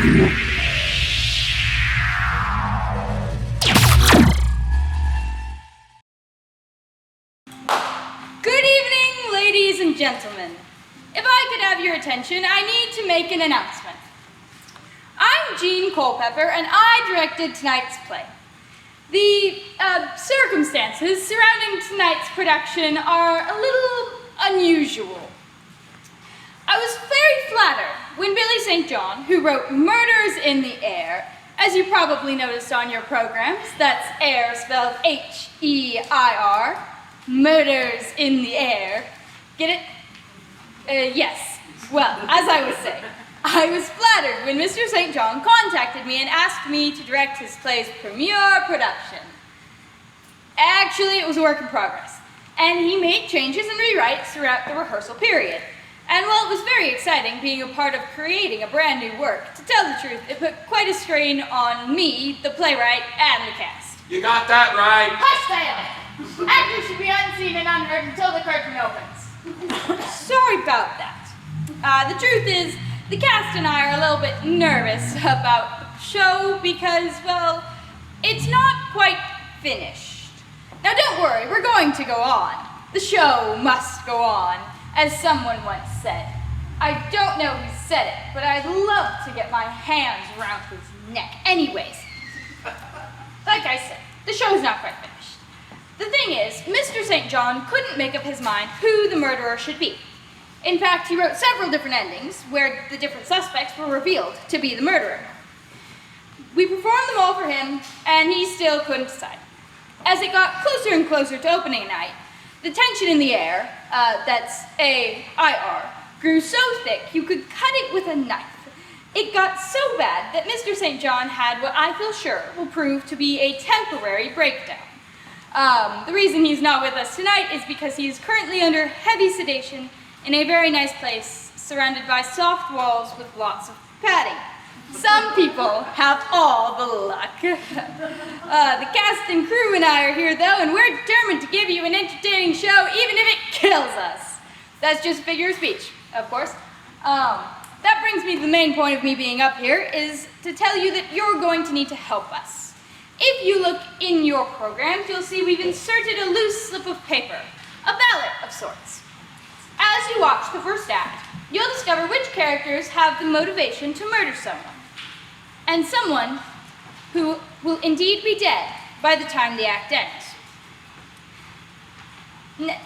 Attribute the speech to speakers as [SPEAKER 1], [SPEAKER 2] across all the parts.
[SPEAKER 1] Good evening, ladies and gentlemen. If I could have your attention, I need to make an announcement. I'm Jean Culpepper, and I directed tonight's play. The circumstances surrounding tonight's production are a little unusual. I was very flattered when Billy St. John, who wrote Murders in the Air, as you probably noticed on your programs, that's Heir spelled H-E-I-R, Murders in the Air. Get it? Yes. Well, as I was saying, I was flattered when Mr. St. John contacted me and asked me to direct his play's premiere production. Actually, it was a work in progress, and he made changes and rewrites throughout the rehearsal period. And while it was very exciting being a part of creating a brand new work, to tell the truth, it put quite a strain on me, the playwright, and the cast.
[SPEAKER 2] You got that right.
[SPEAKER 1] Hush, Dale! Actors should be unseen and unheard until the curtain opens. Sorry about that. The truth is, the cast and I are a little bit nervous about the show because, well, it's not quite finished. Now don't worry, we're going to go on. The show must go on, as someone once said. I don't know who said it, but I'd love to get my hands around his neck. Anyways, like I said, the show's not quite finished. The thing is, Mr. St. John couldn't make up his mind who the murderer should be. In fact, he wrote several different endings where the different suspects were revealed to be the murderer. We performed them all for him, and he still couldn't decide. As it got closer and closer to opening night, the tension in the air, that's A-I-R, grew so thick you could cut it with a knife. It got so bad that Mr. St. John had what I feel sure will prove to be a temporary breakdown. The reason he's not with us tonight is because he is currently under heavy sedation in a very nice place, surrounded by soft walls with lots of padding. Some people have all the luck. The cast and crew and I are here, though, and we're determined to give you an entertaining show, even if it kills us. That's just a figure of speech, of course. That brings me to the main point of me being up here, is to tell you that you're going to need to help us. If you look in your programs, you'll see we've inserted a loose slip of paper, a ballot of sorts. As you watch the first act, you'll discover which characters have the motivation to murder someone, and someone who will indeed be dead by the time the act ends.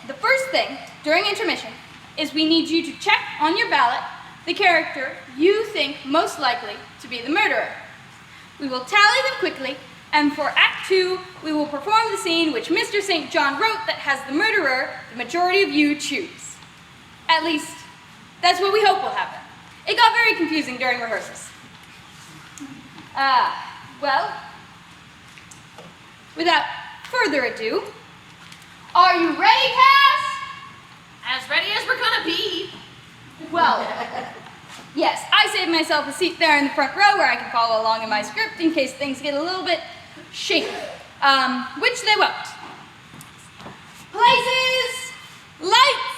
[SPEAKER 1] The first thing, during intermission, is we need you to check on your ballot the character you think most likely to be the murderer. We will tally them quickly, and for Act 2, we will perform the scene which Mr. St. John wrote that has the murderer the majority of you choose. At least, that's what we hope will happen. It got very confusing during rehearsals. Well, without further ado, are you ready, cast?
[SPEAKER 3] As ready as we're gonna be.
[SPEAKER 1] Well, yes, I saved myself a seat there in the front row where I can follow along in my script in case things get a little bit shaky, which they won't. Places, lights.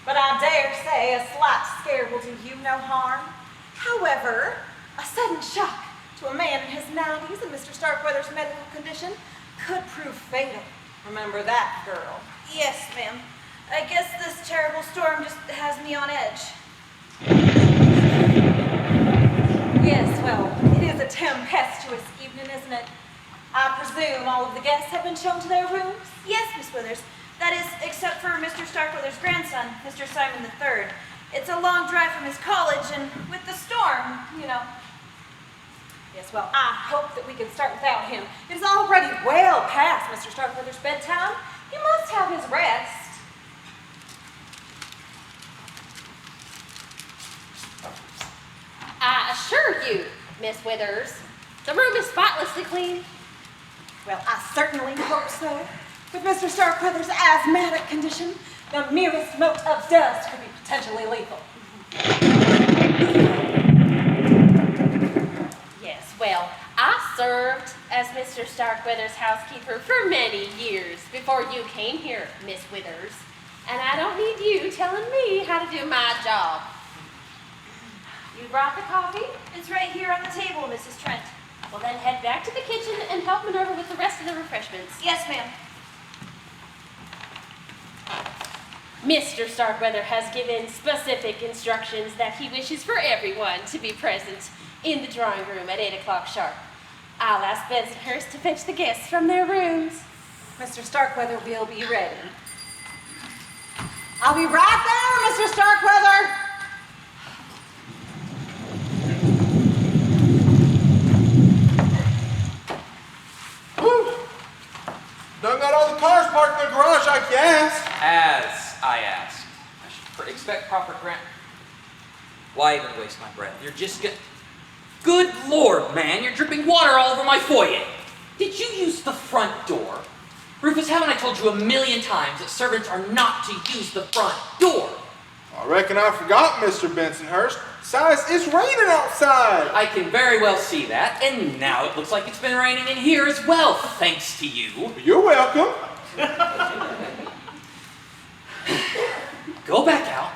[SPEAKER 4] But I dare say a slight scare will do you no harm. However, a sudden shock to a man in his 90s in Mr. Starkweather's medical condition could prove fatal. Remember that, girl.
[SPEAKER 5] Yes, ma'am. I guess this terrible storm just has me on edge.
[SPEAKER 4] Yes, well, it is a tempestuous evening, isn't it? I presume all of the guests have been shown to their rooms?
[SPEAKER 5] Yes, Miss Withers. That is, except for Mr. Starkweather's grandson, Mr. Simon III. It's a long drive from his college, and with the storm, you know.
[SPEAKER 4] Yes, well, I hope that we can start without him. It is already well past Mr. Starkweather's bedtime. He must have his rest.
[SPEAKER 3] I assure you, Miss Withers, The room is spotlessly clean.
[SPEAKER 4] Well, I certainly hope so. With Mr. Starkweather's asthmatic condition, the merest mote of dust could be potentially lethal.
[SPEAKER 3] Yes, well, I served as Mr. Starkweather's housekeeper for many years before you came here, Miss Withers. And I don't need you telling me how to do my job. You brought the coffee?
[SPEAKER 5] It's right here on the table, Mrs. Trent.
[SPEAKER 3] Well, then head back to the kitchen and help Minerva with the rest of the refreshments.
[SPEAKER 5] Yes, ma'am.
[SPEAKER 3] Mr. Starkweather has given specific instructions that he wishes for everyone to be present in the drawing room at 8 o'clock sharp. I'll ask Bensonhurst to fetch the guests from their rooms.
[SPEAKER 4] Mr. Starkweather will be ready. I'll be right there, Mr. Starkweather!
[SPEAKER 2] Done got all the cars parked in the garage, I guess.
[SPEAKER 6] As I asked. I should expect proper grant. Why even waste my breath? You're just Good Lord, man, you're dripping water all over my foyer. Did you use the front door? Rufus, haven't I told you a million times that servants are not to use the front door?
[SPEAKER 2] I reckon I forgot, Mr. Bensonhurst. Besides, it's raining outside.
[SPEAKER 6] I can very well see that, and now it looks like it's been raining in here as well, thanks to you.
[SPEAKER 2] You're welcome.
[SPEAKER 6] Go back out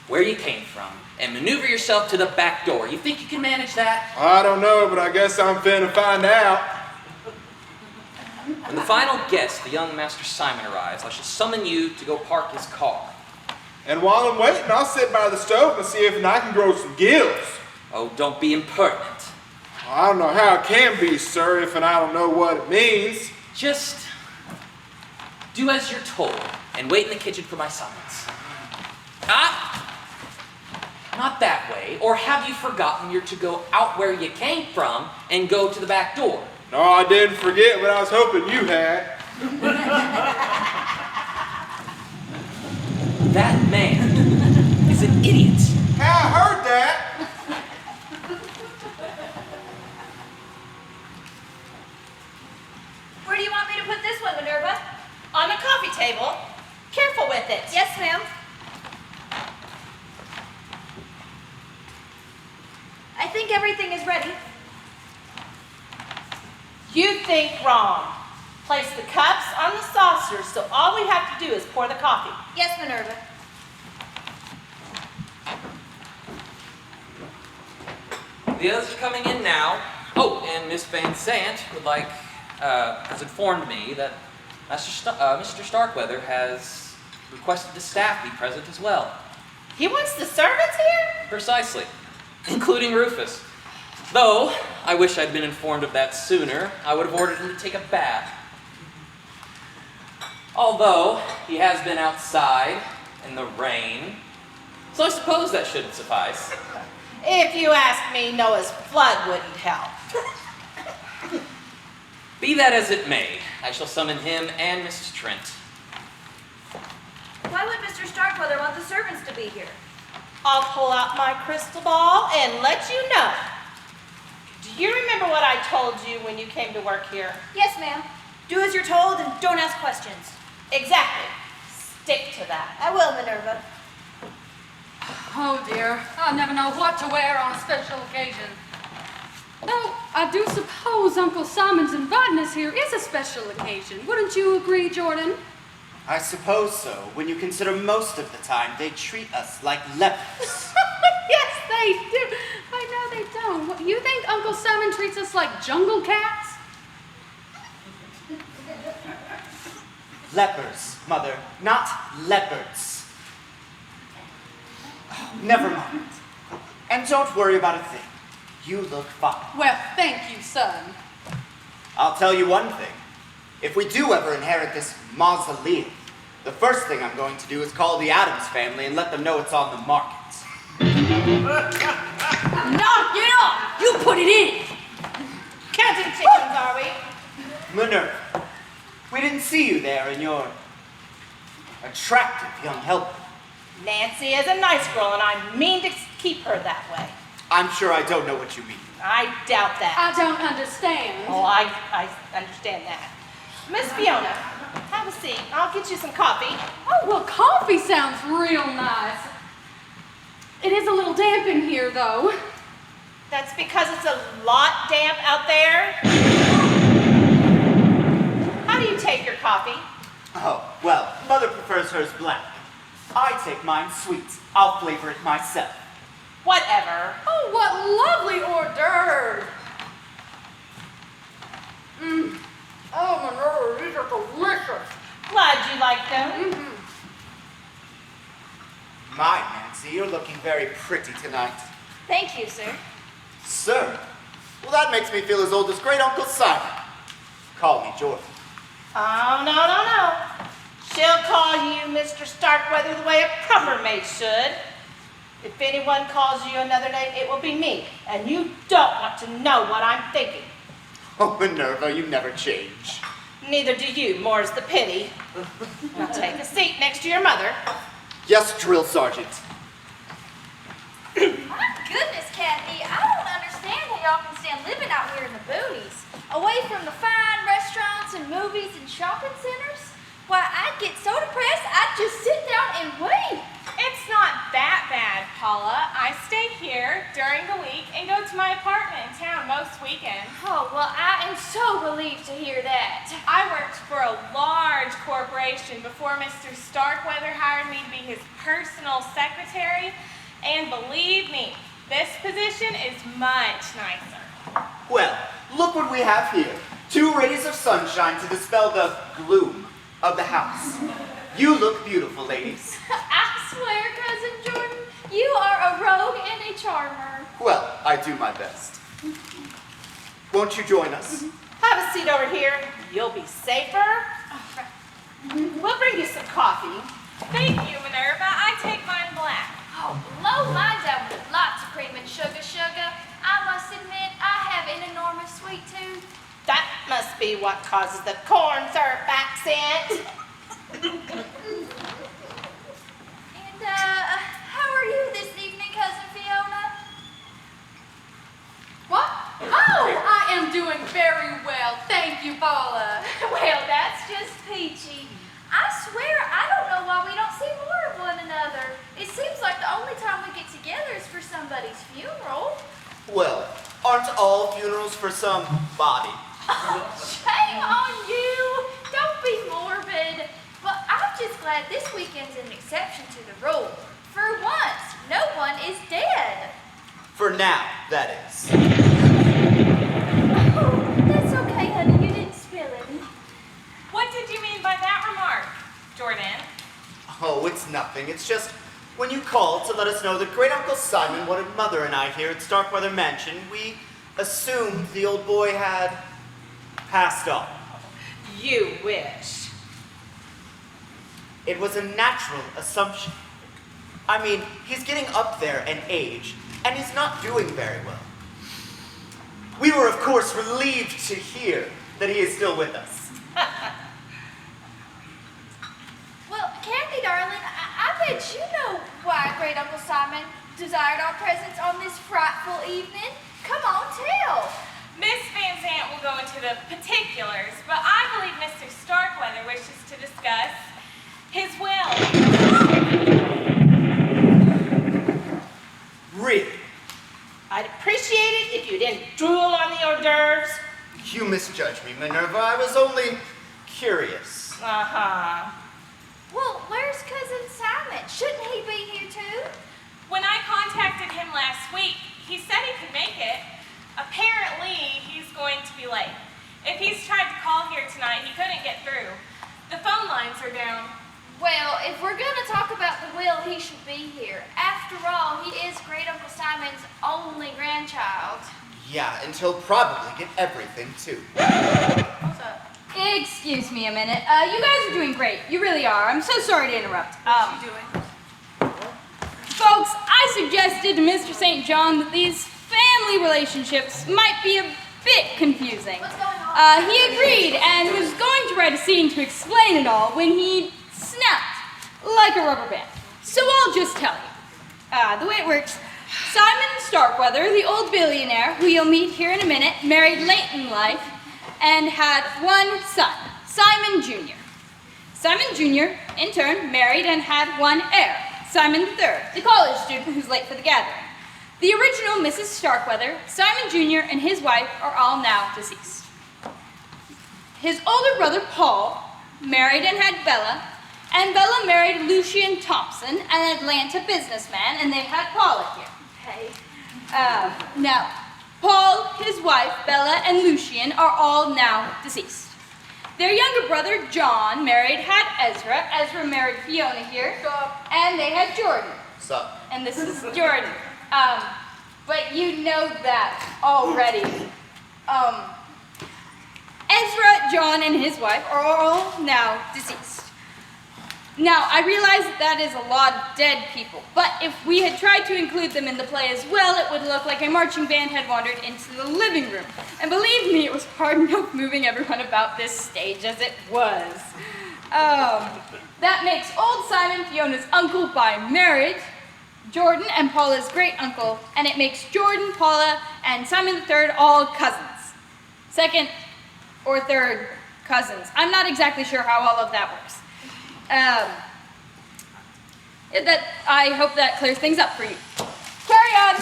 [SPEAKER 6] where you came from and maneuver yourself to the back door. You think you can manage that?
[SPEAKER 2] I don't know, but I guess I'm finna find out.
[SPEAKER 6] When the final guest, the young Master Simon, arrives, I shall summon you to go park his car.
[SPEAKER 2] And while I'm waiting, I'll sit by the stove and see if I can grow some gills.
[SPEAKER 6] Oh, don't be impertinent.
[SPEAKER 2] I don't know how it can be, sir, if and I don't know what it means.
[SPEAKER 6] Just do as you're told and wait in the kitchen for my summons. Not that way. Or have you forgotten you're to go out where you came from and go to the back door?
[SPEAKER 2] No, I didn't forget, but I was hoping you had.
[SPEAKER 6] That man is an idiot.
[SPEAKER 2] Hey, I heard that.
[SPEAKER 5] Where do you want me to put this one, Minerva?
[SPEAKER 3] On the coffee table. Careful with it.
[SPEAKER 5] Yes, ma'am. I think everything is ready.
[SPEAKER 7] You think wrong. Place the cups on the saucers so all we have to do is pour the coffee.
[SPEAKER 5] Yes, Minerva.
[SPEAKER 6] The others are coming in now. Oh, and Miss Van Sant has informed me that Mr. Starkweather has requested the staff be present as well.
[SPEAKER 7] He wants the servants here?
[SPEAKER 6] Precisely, including Rufus. Though, I wish I'd been informed of that sooner. I would have ordered him to take a bath. Although, he has been outside in the rain, so I suppose that shouldn't suffice.
[SPEAKER 7] If you ask me, Noah's flood wouldn't help.
[SPEAKER 6] Be that as it may, I shall summon him and Mrs. Trent.
[SPEAKER 5] Why would Mr. Starkweather want the servants to be here?
[SPEAKER 7] I'll pull out my crystal ball and let you know. Do you remember what I told you when you came to work here?
[SPEAKER 5] Yes, ma'am. Do as you're told and don't ask questions.
[SPEAKER 7] Exactly. Stick to that.
[SPEAKER 5] I will, Minerva.
[SPEAKER 1] Oh dear, I'll never know what to wear on a special occasion. Though I do suppose Uncle Simon's inviting us here is a special occasion. Wouldn't you agree, Jordan?
[SPEAKER 8] I suppose so, when you consider most of the time they treat us like lepers.
[SPEAKER 1] Yes, they do. I know they don't. What, you think Uncle Simon treats us like jungle cats?
[SPEAKER 8] Lepers, Mother, not leopards. Oh, never mind. And don't worry about a thing. You look fine.
[SPEAKER 1] Well, thank you, son.
[SPEAKER 8] I'll tell you one thing. If we do ever inherit this mausoleum, the first thing I'm going to do is call the Addams family and let them know it's on the market.
[SPEAKER 1] Knock it off! You put it in!
[SPEAKER 7] Counting chickens, are we?
[SPEAKER 8] Minerva, we didn't see you there in your attractive young helper.
[SPEAKER 7] Nancy is a nice girl, and I mean to keep her that way.
[SPEAKER 8] I'm sure I don't know what you mean.
[SPEAKER 7] I doubt that.
[SPEAKER 1] I don't understand.
[SPEAKER 7] Oh, I understand that. Miss Fiona, have a seat. I'll get you some coffee.
[SPEAKER 1] Oh, well, coffee sounds real nice. It is a little damp in here, though.
[SPEAKER 7] That's because it's a lot damp out there. How do you take your coffee?
[SPEAKER 8] Oh, well, Mother prefers hers black. I take mine sweet. I'll flavor it myself.
[SPEAKER 7] Whatever.
[SPEAKER 1] Oh, what lovely hors d'oeuvres. Oh, Minerva, these are delicious.
[SPEAKER 7] Glad you like them.
[SPEAKER 8] My, Nancy, you're looking very pretty tonight.
[SPEAKER 5] Thank you, sir.
[SPEAKER 8] Sir? Well, that makes me feel as old as Great Uncle Simon. Call me Jordan.
[SPEAKER 7] Oh, no. She'll call you Mr. Starkweather the way a proper maid should. If anyone calls you another name, it will be me, and you don't want to know what I'm thinking.
[SPEAKER 8] Oh, Minerva, you never change.
[SPEAKER 7] Neither do you, more's the pity. Now take a seat next to your mother.
[SPEAKER 8] Yes, Drill Sergeant.
[SPEAKER 5] My goodness, Kathy, I don't understand how y'all can stand living out here in the boonies, away from the fine restaurants and movies and shopping centers. Why, I'd get so depressed, I'd just sit down and weep.
[SPEAKER 9] It's not that bad, Paula. I stay here during the week and go to my apartment in town most weekends.
[SPEAKER 5] Oh, well, I am so relieved to hear that.
[SPEAKER 9] I worked for a large corporation before Mr. Starkweather hired me to be his personal secretary, and believe me, this position is much nicer.
[SPEAKER 8] Well, look what we have here. 2 rays of sunshine to dispel the gloom of the house. You look beautiful, ladies.
[SPEAKER 5] I swear, Cousin Jordan, you are a rogue and a charmer.
[SPEAKER 8] Well, I do my best. Won't you join us?
[SPEAKER 7] Have a seat over here. You'll be safer. We'll bring you some coffee.
[SPEAKER 9] Thank you, Minerva. I take mine black.
[SPEAKER 5] Oh, blow mine down with lots of cream and sugar. I must admit, I have an enormous sweet tooth.
[SPEAKER 7] That must be what causes the corn syrup accent.
[SPEAKER 5] And, how are you this evening, Cousin Fiona?
[SPEAKER 1] What? Oh, I am doing very well. Thank you, Paula.
[SPEAKER 5] Well, that's just peachy. I swear, I don't know why we don't see more of one another. It seems like the only time we get together is for somebody's funeral.
[SPEAKER 8] Well, aren't all funerals for somebody?
[SPEAKER 5] Shame on you! Don't be morbid. But I'm just glad this weekend's an exception to the rule. For once, no one is dead.
[SPEAKER 8] For now, that is.
[SPEAKER 5] Oh, that's okay, honey. You didn't spill any.
[SPEAKER 9] What did you mean by that remark, Jordan?
[SPEAKER 8] Oh, it's nothing. It's just when you called to let us know that Great Uncle Simon wanted Mother and I here at Starkweather Mansion, we assumed the old boy had passed on.
[SPEAKER 7] You wish.
[SPEAKER 8] It was a natural assumption. I mean, he's getting up there in age, and he's not doing very well. We were, of course, relieved to hear that he is still with us.
[SPEAKER 5] Well, Kathy, darling, I bet you know why Great Uncle Simon desired our presence on this frightful evening. Come on, tell.
[SPEAKER 9] Miss Van Zant will go into the particulars, but I believe Mr. Starkweather wishes to discuss his will.
[SPEAKER 8] Really?
[SPEAKER 7] I'd appreciate it if you didn't drool on the hors d'oeuvres.
[SPEAKER 8] You misjudge me, Minerva. I was only curious.
[SPEAKER 7] Uh-huh.
[SPEAKER 5] Well, where's Cousin Simon? Shouldn't he be here too?
[SPEAKER 9] When I contacted him last week, he said he could make it. Apparently, he's going to be late. If he's tried to call here tonight, he couldn't get through. The phone lines are down.
[SPEAKER 5] Well, if we're going to talk about the will, he should be here. After all, he is Great Uncle Simon's only grandchild.
[SPEAKER 8] Yeah, and he'll probably get everything, too.
[SPEAKER 5] What's up?
[SPEAKER 1] Excuse me a minute. You guys are doing great. You really are. I'm so sorry to interrupt.
[SPEAKER 5] What's she doing?
[SPEAKER 1] Folks, I suggested to Mr. St. John that these family relationships might be a bit confusing.
[SPEAKER 5] What's going on?
[SPEAKER 1] He agreed and was going to write a scene to explain it all when he snapped like a rubber band. So I'll just tell you. The way it works, Simon Starkweather, the old billionaire, who you'll meet here in a minute, married late in life and had one son, Simon Jr. Simon Jr., in turn, married and had one heir, Simon III, the college student who's late for the gathering. The original Mrs. Starkweather, Simon Jr., and his wife are all now deceased. His older brother, Paul, married and had Bella, and Bella married Lucian Thompson, an Atlanta businessman, and they had Paula here.
[SPEAKER 5] Hey.
[SPEAKER 1] Now, Paul, his wife, Bella, and Lucian are all now deceased. Their younger brother, John, had Ezra. Ezra married Fiona here. And they had Jordan.
[SPEAKER 8] Sup?
[SPEAKER 1] And this is Jordan. But you know that already. Ezra, John, and his wife are all now deceased. Now, I realize that is a lot of dead people, but if we had tried to include them in the play as well, it would look like a marching band had wandered into the living room. And believe me, it was hard enough moving everyone about this stage as it was. That makes old Simon Fiona's uncle by marriage, Jordan and Paula's great-uncle, and it makes Jordan, Paula, and Simon III all cousins. Second or third cousins. I'm not exactly sure how all of that works. I hope that clears things up for you. Carry on.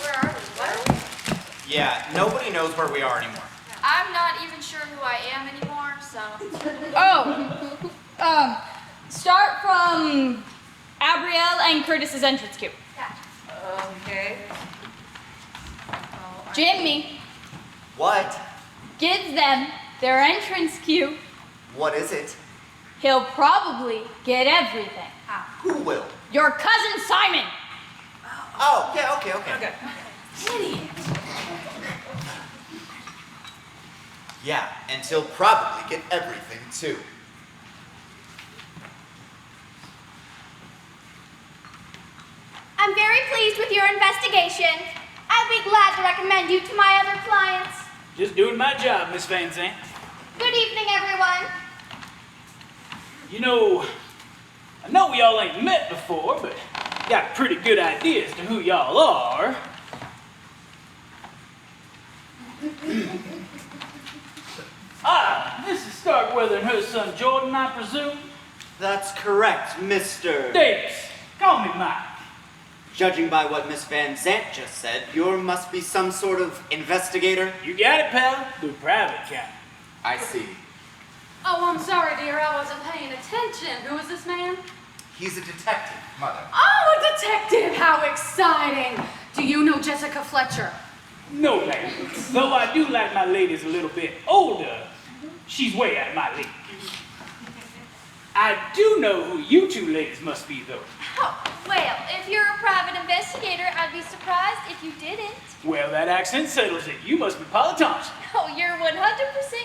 [SPEAKER 5] Where are we? What?
[SPEAKER 8] Yeah, nobody knows where we are anymore.
[SPEAKER 5] I'm not even sure who I am anymore, so.
[SPEAKER 1] Start from Abrielle and Curtis's entrance cue.
[SPEAKER 4] Okay.
[SPEAKER 1] Jimmy,
[SPEAKER 8] What?
[SPEAKER 1] give them their entrance cue.
[SPEAKER 8] What is it?
[SPEAKER 1] He'll probably get everything.
[SPEAKER 8] Who will?
[SPEAKER 1] Your cousin Simon.
[SPEAKER 8] Oh, yeah, okay.
[SPEAKER 1] Idiot.
[SPEAKER 8] Yeah, and he'll probably get everything too.
[SPEAKER 5] I'm very pleased with your investigation. I'd be glad to recommend you to my other clients.
[SPEAKER 10] Just doing my job, Miss Van Zandt.
[SPEAKER 5] Good evening, everyone.
[SPEAKER 10] You know, I know we all ain't met before, but got pretty good ideas to who y'all are. Mrs. Starkweather and her son Jordan, I presume?
[SPEAKER 11] That's correct, Mr.
[SPEAKER 10] Davis. Call me Mike.
[SPEAKER 11] Judging by what Miss Van Zandt just said, you must be some sort of investigator.
[SPEAKER 10] You got it, pal. The private kind.
[SPEAKER 8] I see.
[SPEAKER 12] Oh, I'm sorry, dear. I wasn't paying attention. Who is this man?
[SPEAKER 8] He's a detective, Mother.
[SPEAKER 12] Oh, a detective! How exciting! Do you know Jessica Fletcher?
[SPEAKER 10] No, ma'am. Though I do like my ladies a little bit older, she's way out of my league. I do know who you two ladies must be, though.
[SPEAKER 5] Oh, well, if you're a private investigator, I'd be surprised if you didn't.
[SPEAKER 10] Well, that accent settles it. You must be Paula Thompson.
[SPEAKER 5] Oh, you're 100%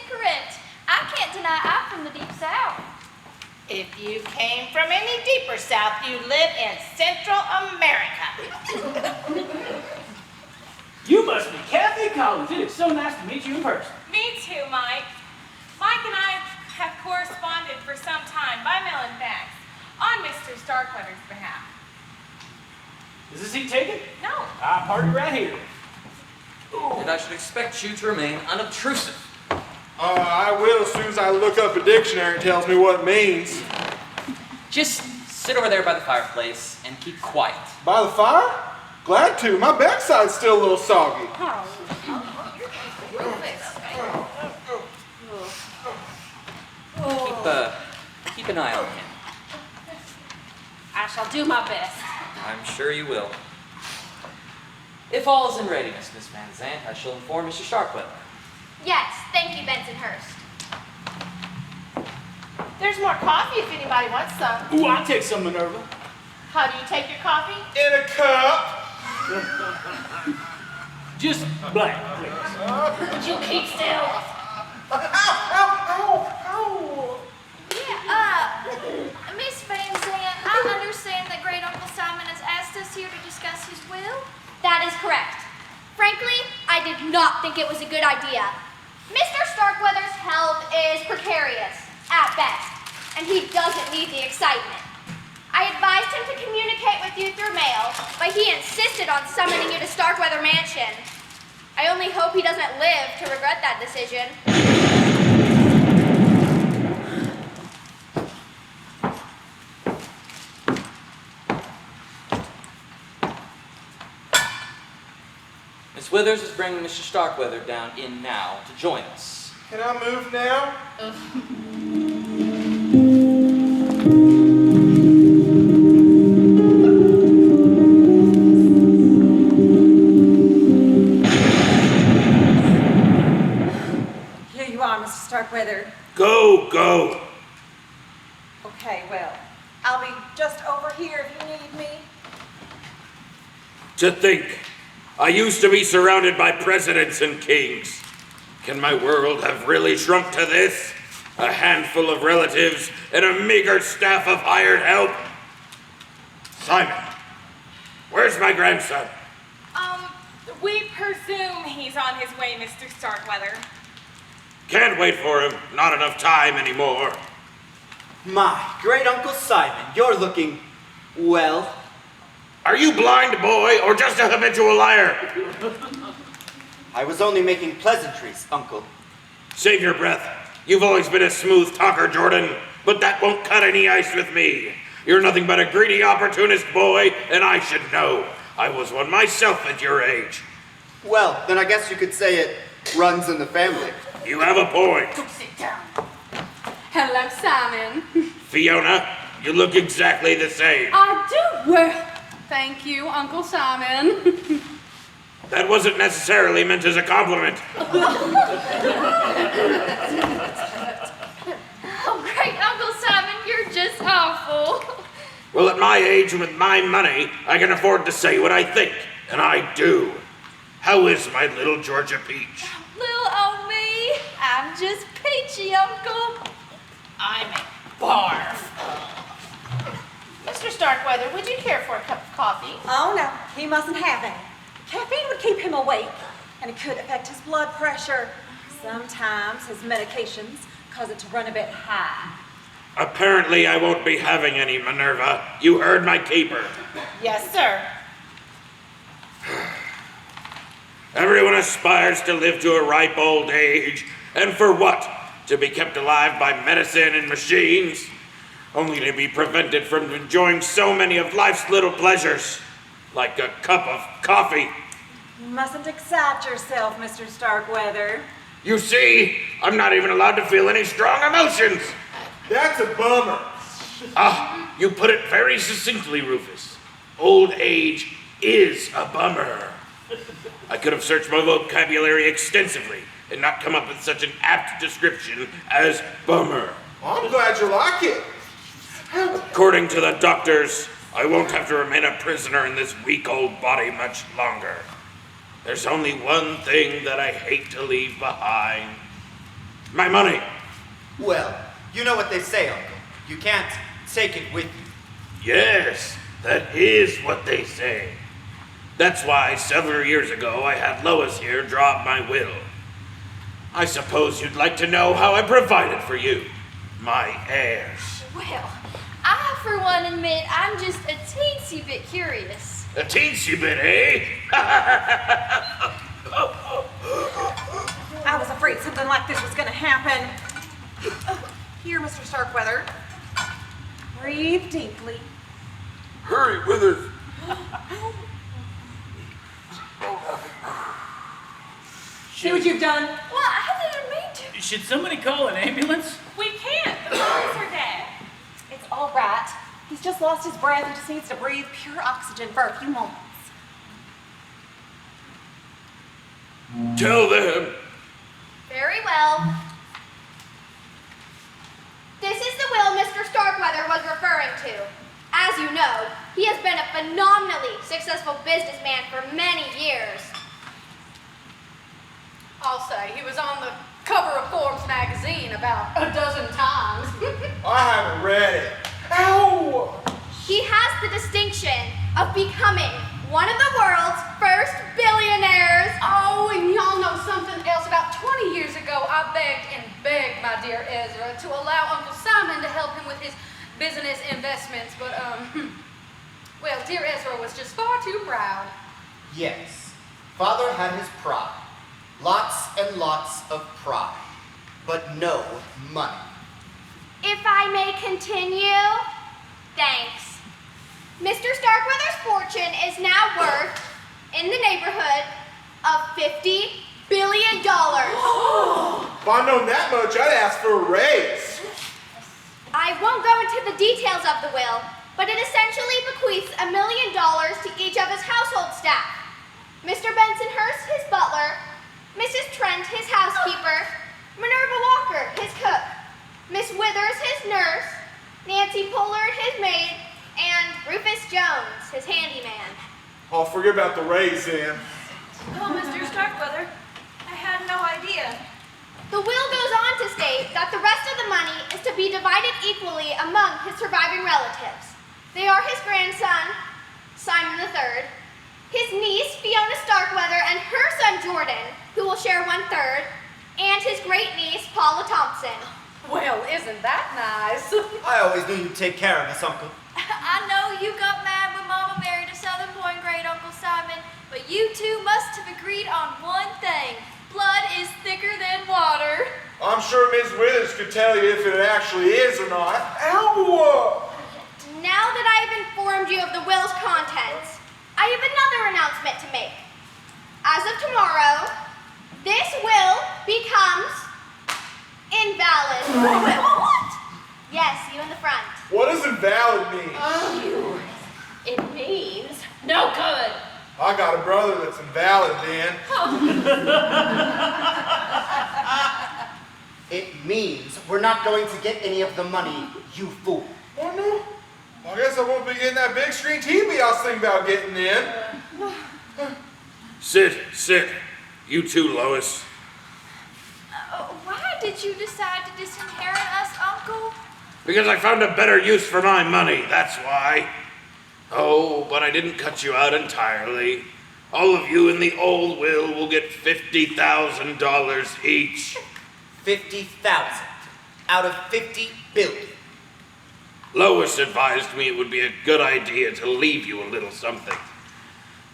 [SPEAKER 5] correct. I can't deny I'm from the Deep South.
[SPEAKER 7] If you came from any deeper south, you live in Central America.
[SPEAKER 10] You must be Kathy Collins. It is so nice to meet you in person.
[SPEAKER 9] Me too, Mike. Mike and I have corresponded for some time by mail and fax on Mr. Starkweather's behalf.
[SPEAKER 10] Is this seat taken?
[SPEAKER 9] No.
[SPEAKER 10] I'll park it right here.
[SPEAKER 6] And I should expect you to remain unobtrusive.
[SPEAKER 2] I will as soon as I look up a dictionary and tells me what it means.
[SPEAKER 6] Just sit over there by the fireplace and keep quiet.
[SPEAKER 2] By the fire? Glad to. My backside's still a little soggy.
[SPEAKER 6] Keep an eye on him.
[SPEAKER 12] I shall do my best.
[SPEAKER 6] I'm sure you will. If all is in readiness, Miss Van Zandt, I shall inform Mr. Starkweather.
[SPEAKER 5] Yes, thank you, Bensonhurst.
[SPEAKER 7] There's more coffee if anybody wants some.
[SPEAKER 10] Ooh, I'll take some, Minerva.
[SPEAKER 7] How do you take your coffee?
[SPEAKER 2] In a cup.
[SPEAKER 10] Just black, please.
[SPEAKER 12] Would you keep still?
[SPEAKER 5] Yeah, Miss Van Zandt, I understand that Great Uncle Simon has asked us here to discuss his will. That is correct. Frankly, I did not think it was a good idea. Mr. Starkweather's health is precarious, at best, and he doesn't need the excitement. I advised him to communicate with you through mail, but he insisted on summoning you to Starkweather Mansion. I only hope he doesn't live to regret that decision.
[SPEAKER 6] Miss Withers is bringing Mr. Starkweather down in now to join us.
[SPEAKER 2] Can I move now?
[SPEAKER 4] Here you are, Mr. Starkweather.
[SPEAKER 13] Go, go.
[SPEAKER 4] Okay, well, I'll be just over here if you need me.
[SPEAKER 13] To think, I used to be surrounded by presidents and kings. Can my world have really shrunk to this? A handful of relatives and a meager staff of hired help? Simon, where's my grandson?
[SPEAKER 9] We presume he's on his way, Mr. Starkweather.
[SPEAKER 13] Can't wait for him. Not enough time anymore.
[SPEAKER 11] My great Uncle Simon, you're looking, well.
[SPEAKER 13] Are you blind, boy, or just a habitual liar?
[SPEAKER 11] I was only making pleasantries, Uncle.
[SPEAKER 13] Save your breath. You've always been a smooth talker, Jordan, but that won't cut any ice with me. You're nothing but a greedy opportunist, boy, and I should know. I was one myself at your age.
[SPEAKER 11] Well, then I guess you could say it runs in the family.
[SPEAKER 13] You have a point.
[SPEAKER 12] Go sit down. Hello, Simon.
[SPEAKER 13] Fiona, you look exactly the same.
[SPEAKER 12] I do. Well, thank you, Uncle Simon.
[SPEAKER 13] That wasn't necessarily meant as a compliment.
[SPEAKER 5] Oh, great Uncle Simon, you're just awful.
[SPEAKER 13] Well, at my age and with my money, I can afford to say what I think, and I do. How is my little Georgia Peach?
[SPEAKER 5] Little old me, I'm just peachy, Uncle.
[SPEAKER 7] I'm a barf. Mr. Starkweather, would you care for a cup of coffee?
[SPEAKER 4] Oh no, he mustn't have any. Caffeine would keep him awake, and it could affect his blood pressure. Sometimes his medications cause it to run a bit high.
[SPEAKER 13] Apparently, I won't be having any, Minerva. You heard my keeper.
[SPEAKER 7] Yes, sir.
[SPEAKER 13] Everyone aspires to live to a ripe old age. And for what? To be kept alive by medicine and machines? Only to be prevented from enjoying so many of life's little pleasures. Like a cup of coffee.
[SPEAKER 4] You mustn't excite yourself, Mr. Starkweather.
[SPEAKER 13] You see, I'm not even allowed to feel any strong emotions.
[SPEAKER 2] That's a bummer.
[SPEAKER 13] Ah, you put it very succinctly, Rufus. Old age is a bummer. I could have searched my vocabulary extensively and not come up with such an apt description as bummer.
[SPEAKER 2] I'm glad you like it.
[SPEAKER 13] According to the doctors, I won't have to remain a prisoner in this weak old body much longer. There's only one thing that I hate to leave behind. My money.
[SPEAKER 11] Well, you know what they say, Uncle. You can't take it with you.
[SPEAKER 13] Yes, that is what they say. That's why several years ago I had Lois here draw up my will. I suppose you'd like to know how I provided for you, my heirs.
[SPEAKER 5] Well, I, for one, admit I'm just a teensy bit curious.
[SPEAKER 13] A teensy bit, eh?
[SPEAKER 4] I was afraid something like this was going to happen. Here, Mr. Starkweather. Breathe deeply.
[SPEAKER 2] Hurry, Withers.
[SPEAKER 4] See what you've done?
[SPEAKER 5] Well, I didn't mean to.
[SPEAKER 10] Should somebody call an ambulance?
[SPEAKER 9] We can't. The boys are dead.
[SPEAKER 4] It's all right. He's just lost his breath and just needs to breathe pure oxygen for a few moments.
[SPEAKER 13] Tell them.
[SPEAKER 5] Very well. This is the will Mr. Starkweather was referring to. As you know, he has been a phenomenally successful businessman for many years.
[SPEAKER 12] I'll say he was on the cover of Forbes magazine about a dozen times.
[SPEAKER 2] I haven't read it. Ow!
[SPEAKER 5] He has the distinction of becoming one of the world's first billionaires.
[SPEAKER 12] Oh, and y'all know something else. About 20 years ago, I begged and begged my dear Ezra to allow Uncle Simon to help him with his business investments, but, well, dear Ezra was just far too proud.
[SPEAKER 11] Yes, Father had his pride. Lots and lots of pride. But no money.
[SPEAKER 5] If I may continue, thanks. Mr. Starkweather's fortune is now worth, in the neighborhood, of $50 billion.
[SPEAKER 2] If I'd known that much, I'd ask for a raise.
[SPEAKER 5] I won't go into the details of the will, but it essentially bequeaths $1 million to each of his household staff. Mr. Bensonhurst, his butler, Mrs. Trent, his housekeeper, Minerva Walker, his cook, Miss Withers, his nurse, Nancy Pollard, his maid, and Rufus Jones, his handyman.
[SPEAKER 2] I'll forget about the raise then.
[SPEAKER 4] Oh, Mr. Starkweather, I had no idea.
[SPEAKER 5] The will goes on to state that the rest of the money is to be divided equally among his surviving relatives. They are his grandson, Simon III, his niece, Fiona Starkweather, and her son, Jordan, who will share 1/3, and his great-niece, Paula Thompson.
[SPEAKER 12] Well, isn't that nice?
[SPEAKER 11] I always knew you'd take care of us, Uncle.
[SPEAKER 5] I know you got mad when Mama married a Southern boy and great Uncle Simon, but you two must have agreed on one thing. Blood is thicker than water.
[SPEAKER 2] I'm sure Miss Withers could tell you if it actually is or not. Ow!
[SPEAKER 5] Now that I have informed you of the will's contents, I have another announcement to make. As of tomorrow, this will becomes invalid. What? Yes, you in the front.
[SPEAKER 2] What does invalid mean?
[SPEAKER 3] It means no good.
[SPEAKER 2] I got a brother that's invalid then.
[SPEAKER 11] It means we're not going to get any of the money, you fool.
[SPEAKER 2] Oh no. Well, I guess I won't be getting that big screen TV I was thinking about getting then.
[SPEAKER 13] Sit. You too, Lois.
[SPEAKER 5] Why did you decide to disinherit us, Uncle?
[SPEAKER 13] Because I found a better use for my money, that's why. Oh, but I didn't cut you out entirely. All of you in the old will get $50,000 each.
[SPEAKER 11] 50,000 out of 50 billion.
[SPEAKER 13] Lois advised me it would be a good idea to leave you a little something.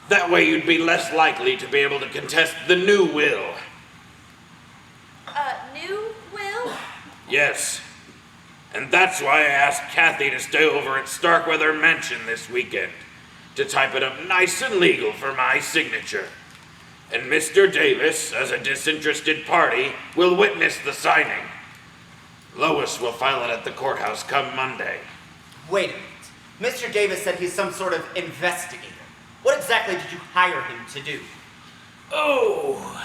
[SPEAKER 13] That way you'd be less likely to be able to contest the new will.
[SPEAKER 5] New will?
[SPEAKER 13] Yes. And that's why I asked Kathy to stay over at Starkweather Mansion this weekend, to type it up nice and legal for my signature. And Mr. Davis, as a disinterested party, will witness the signing. Lois will file it at the courthouse come Monday.
[SPEAKER 11] Wait a minute. Mr. Davis said he's some sort of investigator. What exactly did you hire him to do?
[SPEAKER 10] Oh,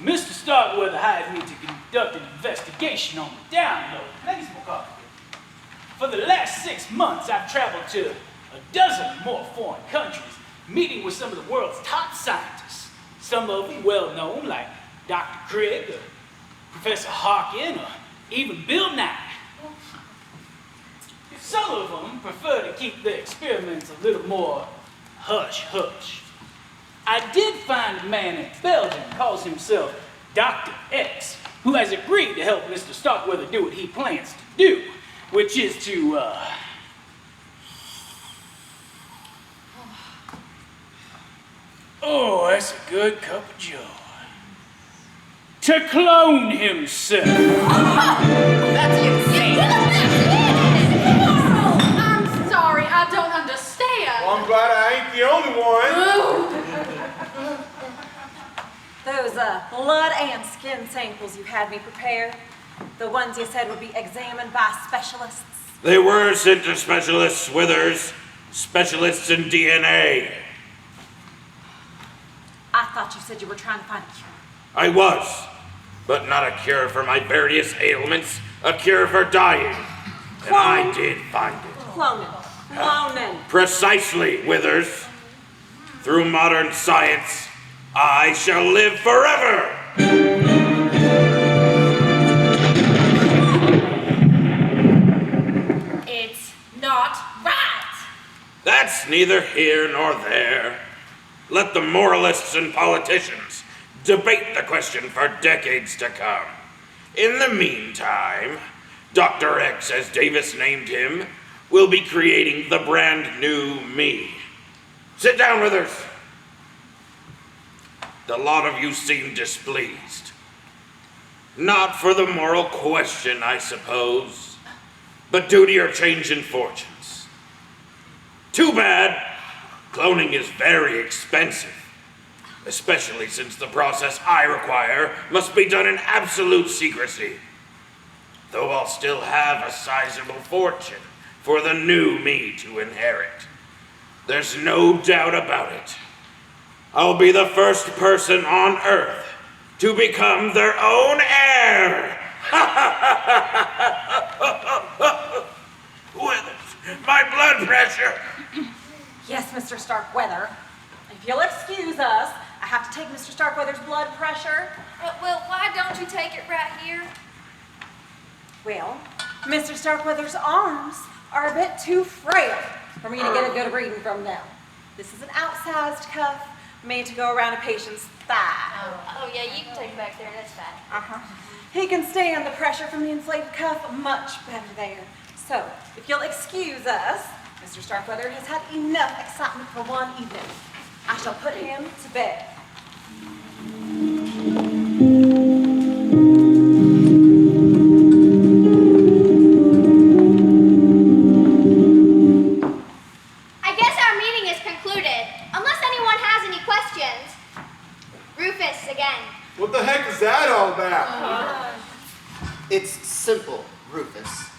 [SPEAKER 10] Mr. Starkweather hired me to conduct an investigation on the down low. Ladies and coffee. For the last 6 months, I've traveled to a dozen more foreign countries, meeting with some of the world's top scientists. Some of them well known, like Dr. Crick, or Professor Harkin, or even Bill Nye. Some of them prefer to keep their experiments a little more hush-hush. I did find a man in Belgium who calls himself Dr. X, who has agreed to help Mr. Starkweather do what he plans to do, which is to, oh, that's a good cup of joy. To clone himself.
[SPEAKER 11] That's insane.
[SPEAKER 12] I'm sorry, I don't understand.
[SPEAKER 2] Well, I'm glad I ain't the only one.
[SPEAKER 4] Those blood and skin samples you had me prepare, the ones you said would be examined by specialists.
[SPEAKER 13] They were sent to specialists, Withers. Specialists in DNA.
[SPEAKER 4] I thought you said you were trying to find a cure.
[SPEAKER 13] I was. But not a cure for my various ailments. A cure for dying. And I did find it.
[SPEAKER 4] Cloning.
[SPEAKER 13] Precisely, Withers. Through modern science, I shall live forever!
[SPEAKER 3] It's not right.
[SPEAKER 13] That's neither here nor there. Let the moralists and politicians debate the question for decades to come. In the meantime, Dr. X, as Davis named him, will be creating the brand new me. Sit down, Withers. The lot of you seem displeased. Not for the moral question, I suppose, but due to your change in fortunes. Too bad. Cloning is very expensive, especially since the process I require must be done in absolute secrecy. Though I'll still have a sizable fortune for the new me to inherit. There's no doubt about it. I'll be the first person on Earth to become their own heir. Withers, my blood pressure.
[SPEAKER 4] Yes, Mr. Starkweather. If you'll excuse us, I have to take Mr. Starkweather's blood pressure.
[SPEAKER 5] Well, why don't you take it right here?
[SPEAKER 4] Well, Mr. Starkweather's arms are a bit too frail for me to get a good reading from them. This is an outsized cuff made to go around a patient's thigh.
[SPEAKER 5] Oh yeah, you can take it back there, that's fine.
[SPEAKER 4] Uh-huh. He can stand the pressure from the inflated cuff much better there. So, if you'll excuse us, Mr. Starkweather has had enough excitement for one evening. I shall put him to bed.
[SPEAKER 5] I guess our meeting is concluded, unless anyone has any questions. Rufus again.
[SPEAKER 2] What the heck is that all about?
[SPEAKER 11] It's simple, Rufus.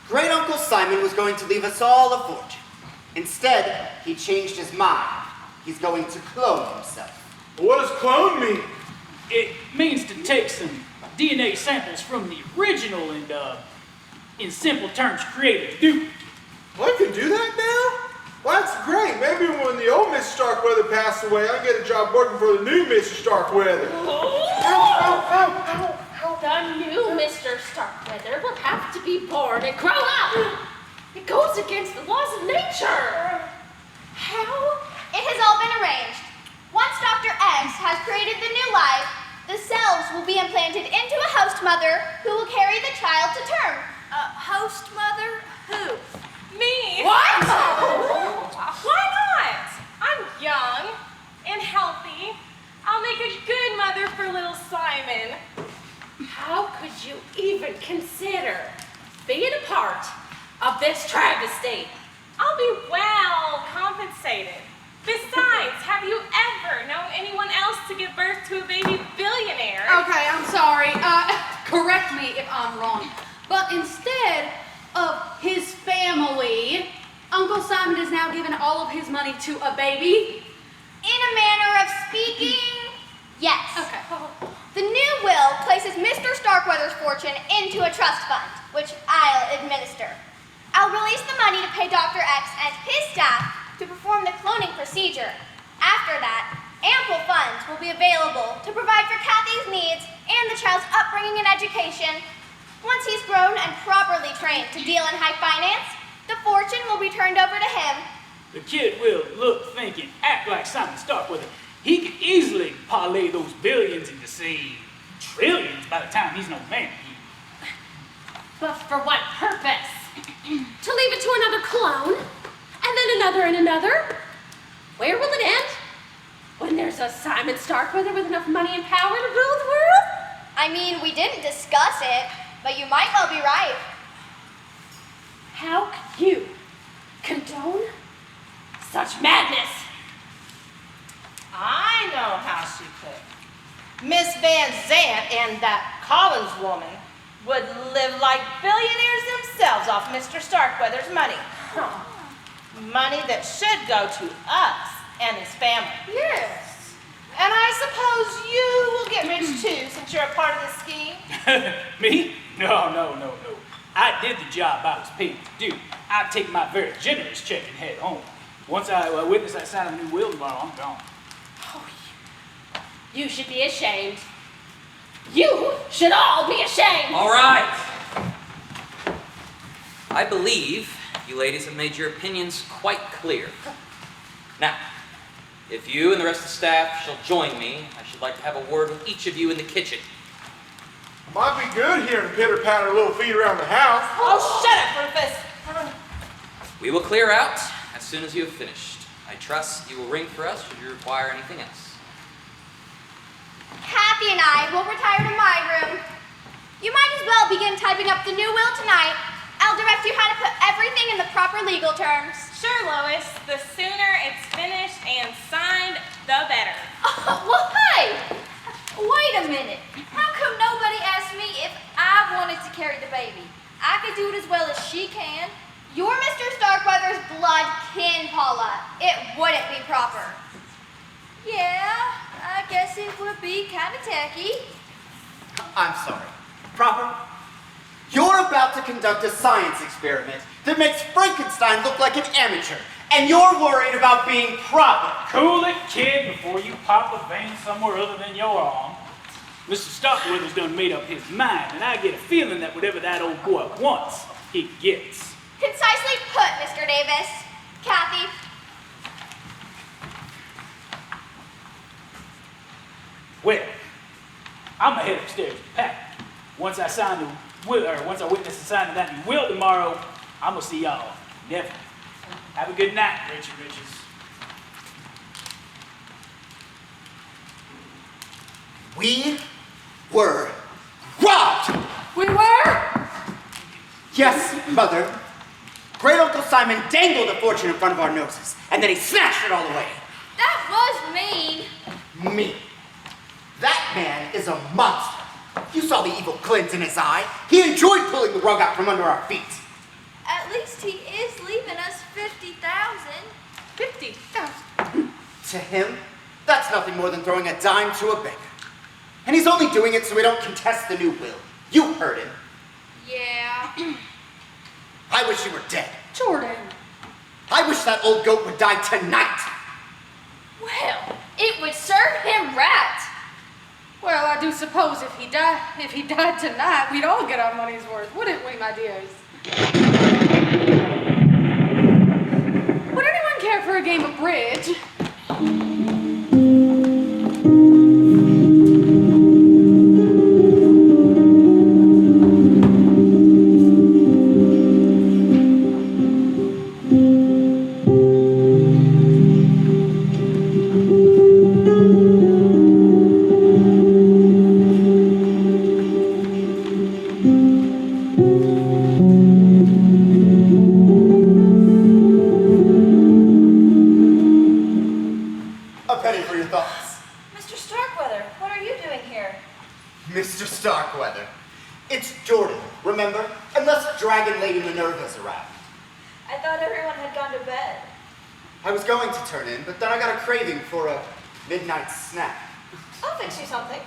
[SPEAKER 11] Great Uncle Simon was going to leave us all a fortune. Instead, he changed his mind. He's going to clone himself.
[SPEAKER 2] What does clone mean?
[SPEAKER 10] It means to take some DNA samples from the original and, in simple terms, create a duplicate.
[SPEAKER 2] Well, I can do that now? Well, that's great. Maybe when the old Mr. Starkweather passed away, I get a job working for the new Mr. Starkweather.
[SPEAKER 3] The new Mr. Starkweather will have to be born and grow up. It goes against the laws of nature.
[SPEAKER 5] How? It has all been arranged. Once Dr. X has created the new life, the cells will be implanted into a host mother who will carry the child to term. Host mother? Who?
[SPEAKER 9] Me?
[SPEAKER 3] What?
[SPEAKER 9] Why not? I'm young and healthy. I'll make a good mother for little Simon.
[SPEAKER 3] How could you even consider being a part of this travesty?
[SPEAKER 9] I'll be well compensated. Besides, have you ever known anyone else to give birth to a baby billionaire?
[SPEAKER 12] Okay, I'm sorry. Correct me if I'm wrong. But instead of his family, Uncle Simon is now giving all of his money to a baby?
[SPEAKER 5] In a manner of speaking, yes.
[SPEAKER 12] Okay.
[SPEAKER 5] The new will places Mr. Starkweather's fortune into a trust fund, which I'll administer. I'll release the money to pay Dr. X and his staff to perform the cloning procedure. After that, ample funds will be available to provide for Kathy's needs and the child's upbringing and education. Once he's grown and properly trained to deal in high finance, the fortune will be turned over to him.
[SPEAKER 10] The kid will look, think, and act like Simon Starkweather. He could easily parlay those billions into, say, trillions by the time he's no man.
[SPEAKER 3] But for what purpose? To leave it to another clone? And then another and another? Where will it end? When there's a Simon Starkweather with enough money and power to rule the world?
[SPEAKER 5] I mean, we didn't discuss it, but you might well be right.
[SPEAKER 3] How could you condone such madness?
[SPEAKER 7] I know how she could. Miss Van Zant and that Collins woman would live like billionaires themselves off Mr. Starkweather's money. Money that should go to us and his family.
[SPEAKER 12] Yes.
[SPEAKER 7] And I suppose you will get rich too, since you're a part of the scheme.
[SPEAKER 10] Me? No. I did the job I was paid to do. I take my very generous check and head home. Once I witness that sign of a new will tomorrow, I'm gone.
[SPEAKER 3] Oh, you should be ashamed. You should all be ashamed.
[SPEAKER 6] All right. I believe you ladies have made your opinions quite clear. Now, if you and the rest of the staff shall join me, I should like to have a word with each of you in the kitchen.
[SPEAKER 2] Might be good hearing pitter-patter little feet around the house.
[SPEAKER 7] Oh, shut up, Rufus.
[SPEAKER 6] We will clear out as soon as you have finished. I trust you will ring for us should you require anything else.
[SPEAKER 5] Kathy and I will retire to my room. You might as well begin typing up the new will tonight. I'll direct you how to put everything in the proper legal terms.
[SPEAKER 9] Sure, Lois. The sooner it's finished and signed, the better.
[SPEAKER 5] Well, hey! Wait a minute. How come nobody asked me if I wanted to carry the baby? I could do it as well as she can. You're Mr. Starkweather's blood kin, Paula. It wouldn't be proper. Yeah, I guess it would be kind of tacky.
[SPEAKER 11] I'm sorry. Proper? You're about to conduct a science experiment that makes Frankenstein look like an amateur, and you're worried about being proper.
[SPEAKER 10] Cool it, kid, before you pop a vein somewhere other than your arm. Mr. Starkweather's done made up his mind, and I get a feeling that whatever that old boy wants, he gets.
[SPEAKER 5] Concisely put, Mr. Davis. Kathy.
[SPEAKER 10] Well, I'm gonna head upstairs to pack. Once I sign the will, or once I witness the signing of that new will tomorrow, I'm gonna see y'all. Never. Have a good night, Richie Riches.
[SPEAKER 11] We were robbed!
[SPEAKER 12] We were?
[SPEAKER 11] Yes, Mother. Great Uncle Simon dangled a fortune in front of our noses, and then he snatched it all away.
[SPEAKER 5] That was mean.
[SPEAKER 11] Me. That man is a monster. You saw the evil glint in his eye. He enjoyed pulling the rug out from under our feet.
[SPEAKER 5] At least he is leaving us 50,000.
[SPEAKER 12] 50,000.
[SPEAKER 11] To him, that's nothing more than throwing a dime to a beggar. And he's only doing it so we don't contest the new will. You heard him.
[SPEAKER 5] Yeah.
[SPEAKER 11] I wish you were dead.
[SPEAKER 12] Jordan.
[SPEAKER 11] I wish that old goat would die tonight.
[SPEAKER 5] Well, it would serve him right.
[SPEAKER 12] Well, I do suppose if he died tonight, we'd all get our money's worth, wouldn't we, my dears? Would anyone care for a game of bridge?
[SPEAKER 11] A penny for your thoughts.
[SPEAKER 4] Mr. Starkweather, what are you doing here?
[SPEAKER 11] Mr. Starkweather. It's Jordan, remember? Unless Dragon Lady Minerva's around.
[SPEAKER 4] I thought everyone had gone to bed.
[SPEAKER 11] I was going to turn in, but then I got a craving for a midnight snack.
[SPEAKER 4] I'll fix you something.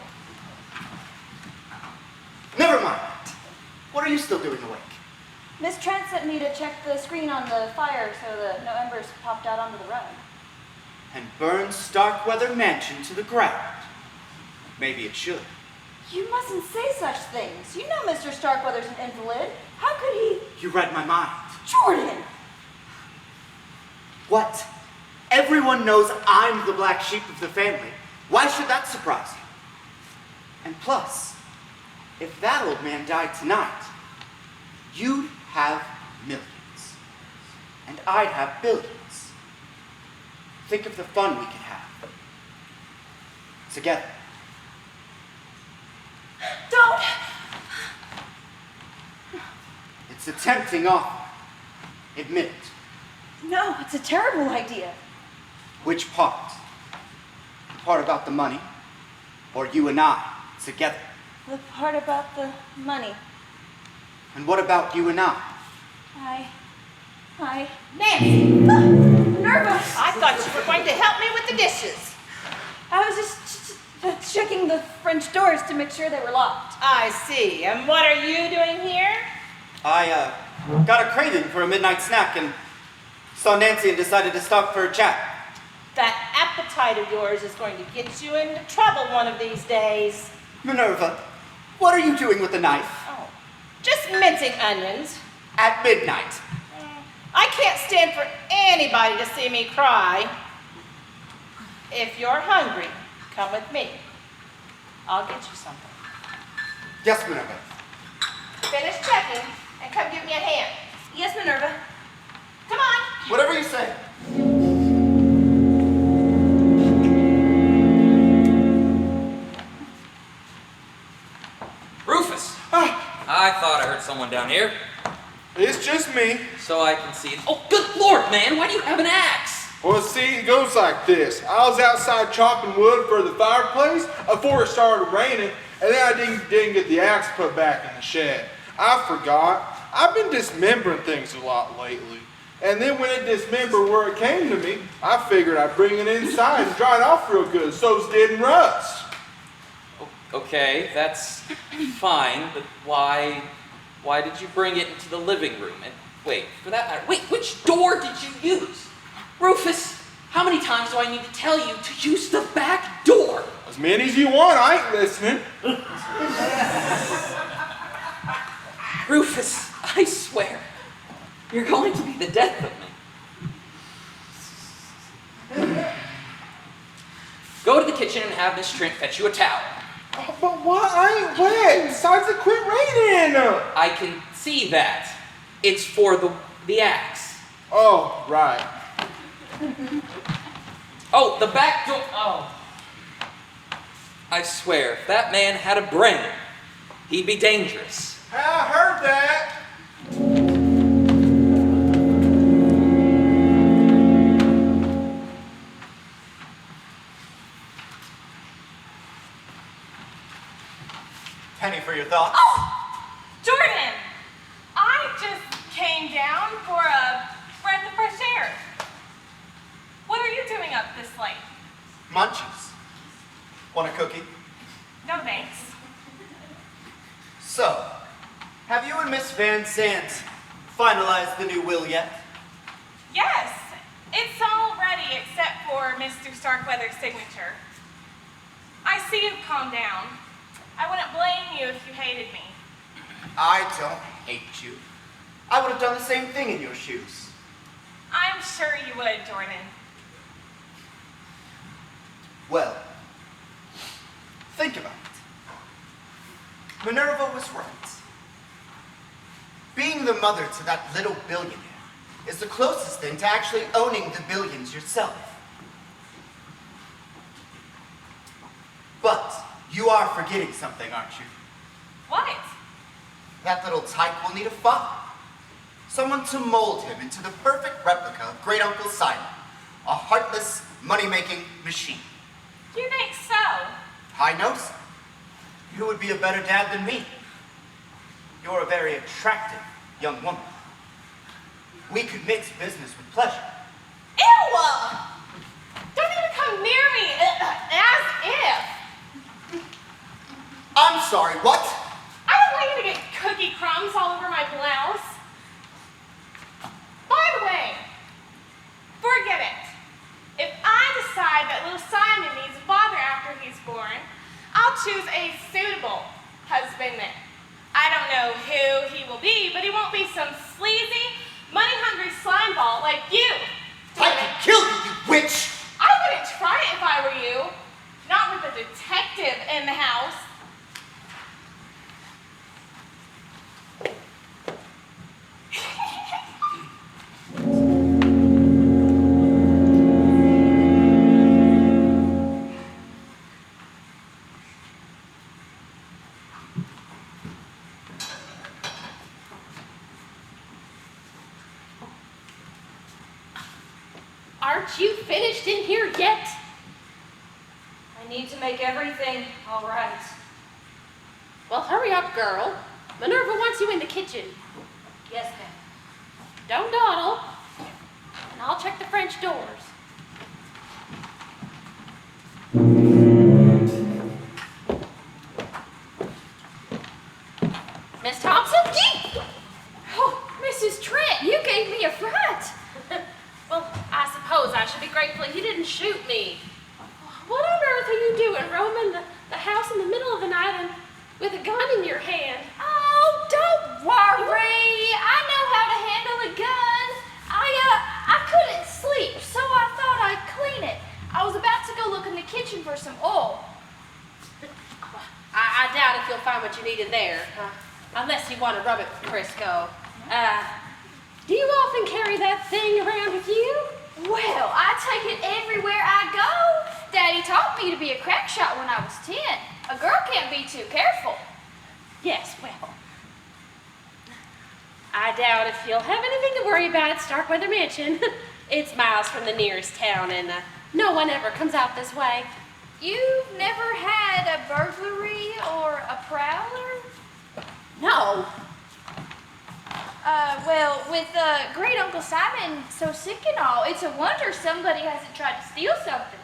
[SPEAKER 11] Never mind. What are you still doing awake?
[SPEAKER 4] Miss Trent sent me to check the screen on the fire so that no embers popped out onto the rug.
[SPEAKER 11] And burn Starkweather Mansion to the ground. Maybe it should.
[SPEAKER 4] You mustn't say such things. You know Mr. Starkweather's an invalid. How could he?
[SPEAKER 11] You read my mind.
[SPEAKER 4] Jordan!
[SPEAKER 11] What? Everyone knows I'm the black sheep of the family. Why should that surprise you? And plus, if that old man died tonight, you'd have millions. And I'd have billions. Think of the fun we could have. Together.
[SPEAKER 4] Don't!
[SPEAKER 11] It's a tempting offer. Admit it.
[SPEAKER 4] No, it's a terrible idea.
[SPEAKER 11] Which part? The part about the money? Or you and I together?
[SPEAKER 4] The part about the money.
[SPEAKER 11] And what about you and I?
[SPEAKER 7] Nancy,
[SPEAKER 4] Nervous!
[SPEAKER 7] I thought you were going to help me with the dishes.
[SPEAKER 4] I was just checking the French doors to make sure they were locked.
[SPEAKER 7] I see. And what are you doing here?
[SPEAKER 11] I got a craving for a midnight snack and saw Nancy and decided to stop for a chat.
[SPEAKER 7] That appetite of yours is going to get you into trouble one of these days.
[SPEAKER 11] Minerva, what are you doing with the knife?
[SPEAKER 7] Oh, just mincing onions.
[SPEAKER 11] At midnight.
[SPEAKER 7] I can't stand for anybody to see me cry. If you're hungry, come with me. I'll get you something.
[SPEAKER 11] Yes, Minerva.
[SPEAKER 7] Finish checking and come give me a hand.
[SPEAKER 4] Yes, Minerva.
[SPEAKER 7] Come on.
[SPEAKER 11] Whatever you say.
[SPEAKER 6] Rufus! I thought I heard someone down here.
[SPEAKER 2] It's just me.
[SPEAKER 6] So I can see. Oh, good Lord, man! Why do you have an axe?
[SPEAKER 2] Well, see, it goes like this. I was outside chopping wood for the fireplace before it started raining, and then I didn't get the axe put back in the shed. I forgot. I've been dismembering things a lot lately. And then when it dismembered where it came to me, I figured I'd bring it inside and dry it off real good so it didn't rust.
[SPEAKER 6] Okay, that's fine, but why did you bring it into the living room? And wait, for that matter, wait, which door did you use? Rufus, how many times do I need to tell you to use the back door?
[SPEAKER 2] As many as you want, I ain't listening.
[SPEAKER 6] Rufus, I swear, you're going to be the death of me. Go to the kitchen and have Miss Trent fetch you a towel.
[SPEAKER 2] Oh, but why? I ain't wet. Besides, it quit raining.
[SPEAKER 6] I can see that. It's for the axe.
[SPEAKER 2] Oh, right.
[SPEAKER 6] Oh, the back door. Oh. I swear, if that man had a brain, he'd be dangerous.
[SPEAKER 2] I heard that.
[SPEAKER 8] Penny for your thoughts.
[SPEAKER 9] Oh! Jordan! I just came down for a breath of fresh air. What are you doing up this late?
[SPEAKER 8] Munchies. Want a cookie?
[SPEAKER 9] No thanks.
[SPEAKER 8] So, have you and Miss Van Sant finalized the new will yet?
[SPEAKER 9] Yes, it's all ready except for Mr. Starkweather's signature. I see you've calmed down. I wouldn't blame you if you hated me.
[SPEAKER 8] I don't hate you. I would have done the same thing in your shoes.
[SPEAKER 9] I'm sure you would, Jordan.
[SPEAKER 8] Well, think about it. Minerva was right. Being the mother to that little billionaire is the closest thing to actually owning the billions yourself. But you are forgetting something, aren't you?
[SPEAKER 9] What?
[SPEAKER 8] That little tyke will need a father. Someone to mold him into the perfect replica of Great Uncle Simon, a heartless, money-making machine.
[SPEAKER 9] You think so?
[SPEAKER 8] I know so. Who would be a better dad than me? You're a very attractive young woman. We could mix business with pleasure.
[SPEAKER 9] Ew! Don't even come near me, as if.
[SPEAKER 8] I'm sorry, what?
[SPEAKER 9] I don't want you to get cookie crumbs all over my blouse. By the way, forget it. If I decide that little Simon needs a father after he's born, I'll choose a suitable husbandman. I don't know who he will be, but he won't be some sleazy, money-hungry slime ball like you.
[SPEAKER 8] I can kill you, you witch!
[SPEAKER 9] I wouldn't try it if I were you. Not with a detective in the house.
[SPEAKER 3] Aren't you finished in here yet?
[SPEAKER 4] I need to make everything all right.
[SPEAKER 3] Well, hurry up, girl. Minerva wants you in the kitchen.
[SPEAKER 4] Yes, ma'am.
[SPEAKER 3] Don't dawdle. And I'll check the French doors. Miss Thompson?
[SPEAKER 5] Oh, Mrs. Trent, you gave me a fright.
[SPEAKER 3] Well, I suppose I should be grateful he didn't shoot me. What on earth are you doing roaming the house in the middle of the night and with a gun in your hand?
[SPEAKER 5] Oh, don't worry. I know how to handle a gun. I couldn't sleep, so I thought I'd clean it. I was about to go look in the kitchen for some oil.
[SPEAKER 3] I doubt if you'll find what you need in there, unless you want to rub it with Crisco. Do you often carry that thing around with you?
[SPEAKER 5] Well, I take it everywhere I go. Daddy taught me to be a crack shot when I was 10. A girl can't be too careful.
[SPEAKER 3] Yes, well, I doubt if you'll have anything to worry about at Starkweather Mansion. It's miles from the nearest town, and no one ever comes out this way.
[SPEAKER 5] You've never had a burglary or a prowler?
[SPEAKER 3] No.
[SPEAKER 5] Well, with great Uncle Simon so sick and all, it's a wonder somebody hasn't tried to steal something.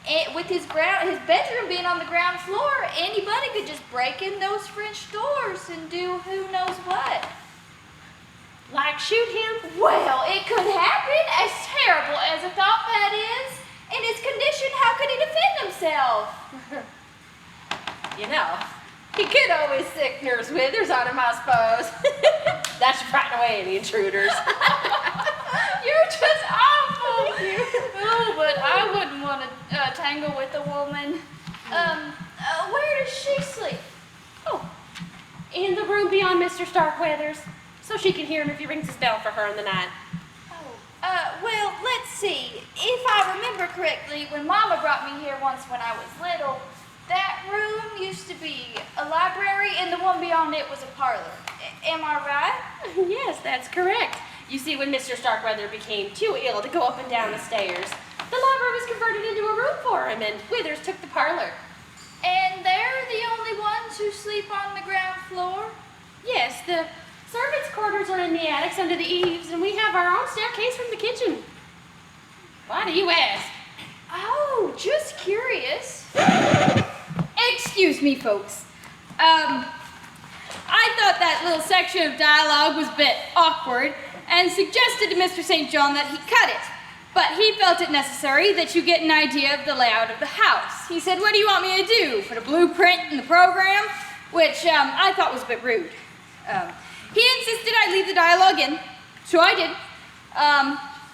[SPEAKER 5] And with his bedroom being on the ground floor, anybody could just break in those French doors and do who knows what.
[SPEAKER 3] Like shoot him?
[SPEAKER 5] Well, it could happen, as terrible as a thought that is. In his condition, how could he defend himself?
[SPEAKER 3] You know, he could always sick Nurse Withers on him, I suppose. That should frighten away any intruders.
[SPEAKER 5] You're just awful. Oh, but I wouldn't want to tangle with a woman. Where does she sleep?
[SPEAKER 3] Oh, in the room beyond Mr. Starkweather's, so she can hear him if he rings his bell for her in the night.
[SPEAKER 5] Well, let's see. If I remember correctly, when Mama brought me here once when I was little, that room used to be a library and the one beyond it was a parlor. Am I right?
[SPEAKER 3] Yes, that's correct. You see, when Mr. Starkweather became too ill to go up and down the stairs, the library was converted into a room for him, and Withers took the parlor.
[SPEAKER 5] And they're the only ones who sleep on the ground floor?
[SPEAKER 3] Yes, the servants' quarters are in the attics under the eaves, and we have our own staircase from the kitchen. Why do you ask?
[SPEAKER 5] Oh, just curious.
[SPEAKER 1] Excuse me, folks. I thought that little section of dialogue was a bit awkward and suggested to Mr. St. John that he cut it. But he felt it necessary that you get an idea of the layout of the house. He said, "What do you want me to do? Put a blueprint in the program?" Which I thought was a bit rude. He insisted I leave the dialogue in, so I did.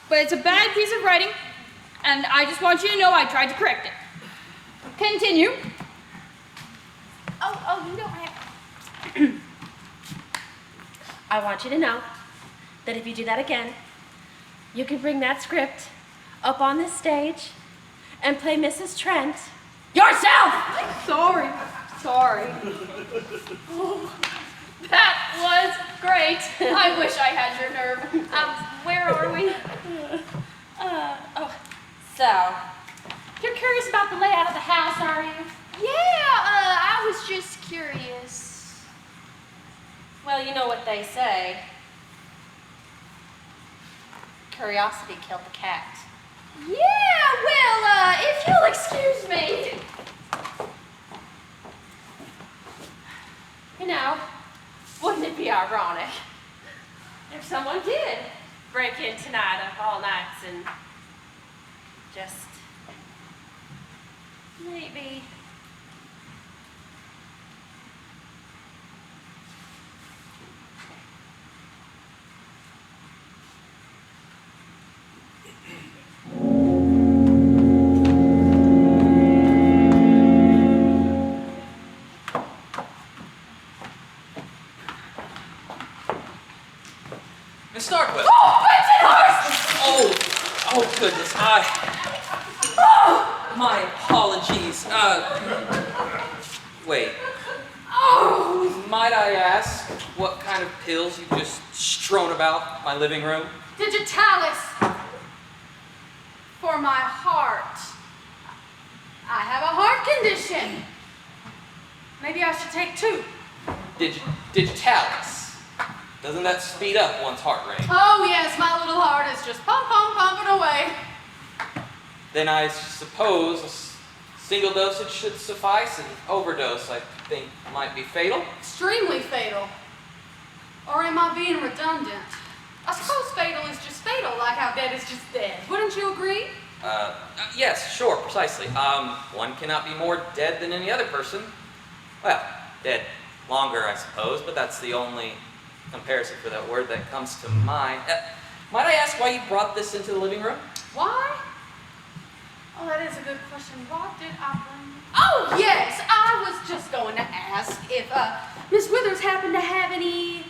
[SPEAKER 1] But it's a bad piece of writing, and I just want you to know I tried to correct it. Continue.
[SPEAKER 5] Oh, you don't have...
[SPEAKER 3] I want you to know that if you do that again, you can bring that script up on this stage and play Mrs. Trent yourself!
[SPEAKER 1] Sorry. Oh, that was great. I wish I had your nerve. Where are we?
[SPEAKER 3] So, you're curious about the layout of the house, are you?
[SPEAKER 5] Yeah, I was just curious.
[SPEAKER 3] Well, you know what they say. Curiosity killed the cat.
[SPEAKER 5] Yeah, well, if you'll excuse me.
[SPEAKER 3] You know, wouldn't it be ironic if someone did break in tonight of all nights and just maybe...
[SPEAKER 6] Miss Starkweather.
[SPEAKER 5] Oh, Benton Horst!
[SPEAKER 6] Oh, goodness. My apologies. Wait.
[SPEAKER 5] Oh!
[SPEAKER 6] Might I ask what kind of pills you just strewn about my living room?
[SPEAKER 1] Digitalis. For my heart. I have a heart condition. Maybe I should take 2.
[SPEAKER 6] Digitalis. Doesn't that speed up one's heart rate?
[SPEAKER 1] Oh yes, my little heart is just pumping away.
[SPEAKER 6] Then I suppose a single dosage should suffice. An overdose, I think, might be fatal.
[SPEAKER 1] Extremely fatal. Or am I being redundant? I suppose fatal is just fatal, like how dead is just dead. Wouldn't you agree?
[SPEAKER 6] Yes, sure, precisely. One cannot be more dead than any other person. Well, dead longer, I suppose, but that's the only comparison for that word that comes to mind. Might I ask why you brought this into the living room?
[SPEAKER 1] Why? Oh, that is a good question. What did I bring?
[SPEAKER 12] Oh, yes, I was just going to ask if Miss Withers happened to have any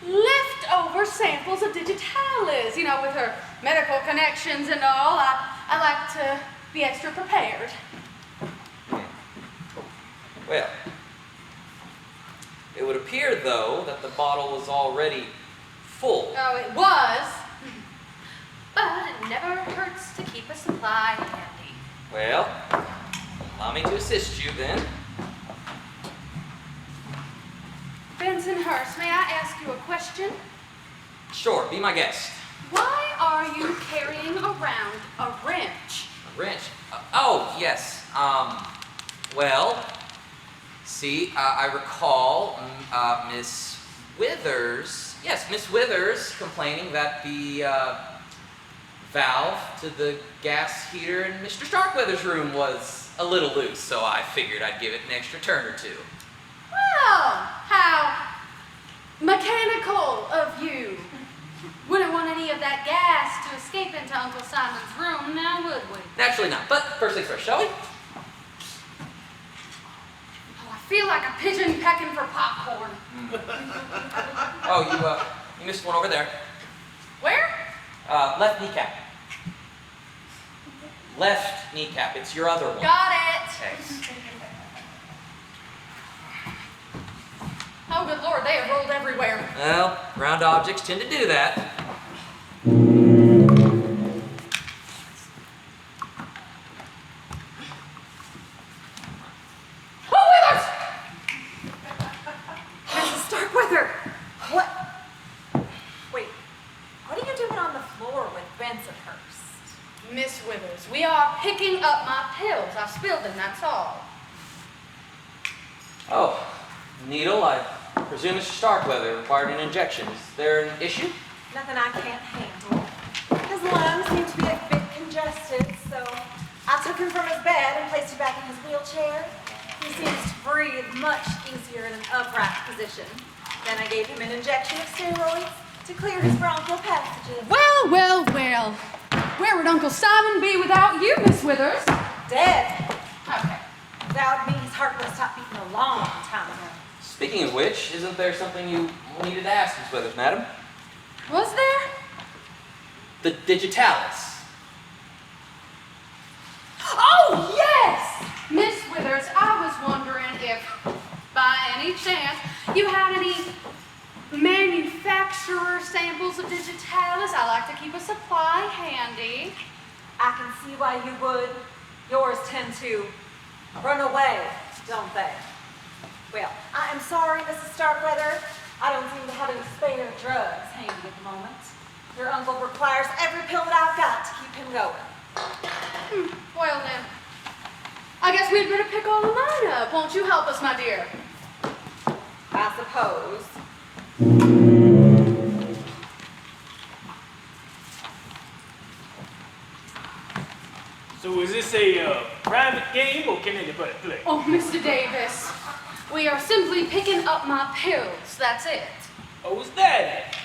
[SPEAKER 12] leftover samples of digitalis, you know, with her medical connections and all. I like to be extra prepared.
[SPEAKER 6] Well, it would appear, though, that the bottle was already full.
[SPEAKER 12] Oh, it was. But it never hurts to keep a supply handy.
[SPEAKER 6] Well, allow me to assist you then.
[SPEAKER 12] Bensonhurst, may I ask you a question?
[SPEAKER 6] Sure, be my guest.
[SPEAKER 12] Why are you carrying around a wrench?
[SPEAKER 6] A wrench? Oh, yes. Well, see, I recall Miss Withers, yes, Miss Withers complaining that the valve to the gas heater in Mr. Starkweather's room was a little loose, so I figured I'd give it an extra turn or two.
[SPEAKER 12] Well, how mechanical of you. Wouldn't want any of that gas to escape into Uncle Simon's room, now would we?
[SPEAKER 6] Naturally not, but first things first, shall we?
[SPEAKER 12] Oh, I feel like a pigeon pecking for popcorn.
[SPEAKER 6] Oh, you missed one over there.
[SPEAKER 12] Where?
[SPEAKER 6] Left kneecap. Left kneecap, it's your other one.
[SPEAKER 12] Got it.
[SPEAKER 6] Thanks.
[SPEAKER 12] Oh, good Lord, they have rolled everywhere.
[SPEAKER 6] Well, round objects tend to do that.
[SPEAKER 12] Oh, Withers!
[SPEAKER 4] Mrs. Starkweather! What? Wait, what are you doing on the floor with Bensonhurst?
[SPEAKER 12] Miss Withers, we are picking up my pills. I spilled them, that's all.
[SPEAKER 6] Oh, needle, I presume Mr. Starkweather required an injection. Is there an issue?
[SPEAKER 4] Nothing I can't handle. His lungs seem to be a bit congested, so I took him from his bed and placed him back in his wheelchair. He seems to breathe much easier in an upright position. Then I gave him an injection of steroids to clear his bronchial passages.
[SPEAKER 12] Well, well, well. Where would Uncle Simon be without you, Miss Withers?
[SPEAKER 4] Dead.
[SPEAKER 12] Okay.
[SPEAKER 4] Without me, his heart would have stopped beating a long time ago.
[SPEAKER 6] Speaking of which, isn't there something you needed to ask Miss Withers, madam?
[SPEAKER 12] Was there?
[SPEAKER 6] The digitalis.
[SPEAKER 12] Oh, yes! Miss Withers, I was wondering if, by any chance, you had any manufacturer samples of digitalis. I like to keep a supply handy.
[SPEAKER 4] I can see why you would. Yours tend to run away, don't they? Well, I am sorry, Mrs. Starkweather. I don't seem to have any spare drugs handy at the moment. Your uncle requires every pill that I've got to keep him going.
[SPEAKER 12] Well then, I guess we'd better pick all of mine up. Won't you help us, my dear?
[SPEAKER 4] I suppose.
[SPEAKER 10] So is this a private game, or can anybody play?
[SPEAKER 12] Oh, Mr. Davis, we are simply picking up my pills. That's it.
[SPEAKER 10] Oh, is that it?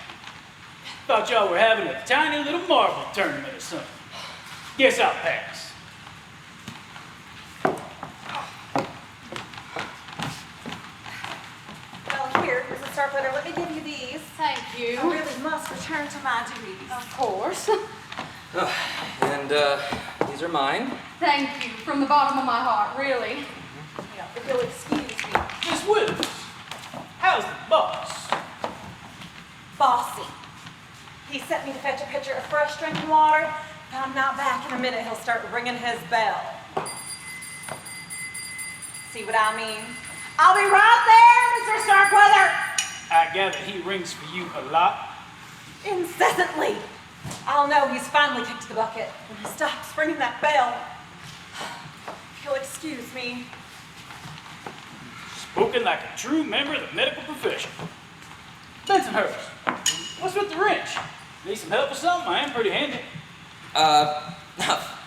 [SPEAKER 10] Thought y'all were having a tiny little marble tournament or something. Guess I'll pass.
[SPEAKER 4] Well, here, Mrs. Starkweather, let me give you these.
[SPEAKER 12] Thank you.
[SPEAKER 4] I really must return to my duties.
[SPEAKER 12] Of course.
[SPEAKER 6] And these are mine.
[SPEAKER 12] Thank you from the bottom of my heart, really.
[SPEAKER 4] Yeah, if you'll excuse me.
[SPEAKER 10] Miss Withers, how's the boss?
[SPEAKER 4] Bossy. He sent me to fetch a pitcher of fresh drinking water. If I'm not back in a minute, he'll start ringing his bell. See what I mean? I'll be right there, Mr. Starkweather!
[SPEAKER 10] I gather he rings for you a lot.
[SPEAKER 4] Incessantly. I'll know he's finally kicked the bucket when he stops ringing that bell. If you'll excuse me.
[SPEAKER 10] Spoken like a true member of the medical profession. Bensonhurst, what's with the wrench? Need some help or something? I am pretty handy.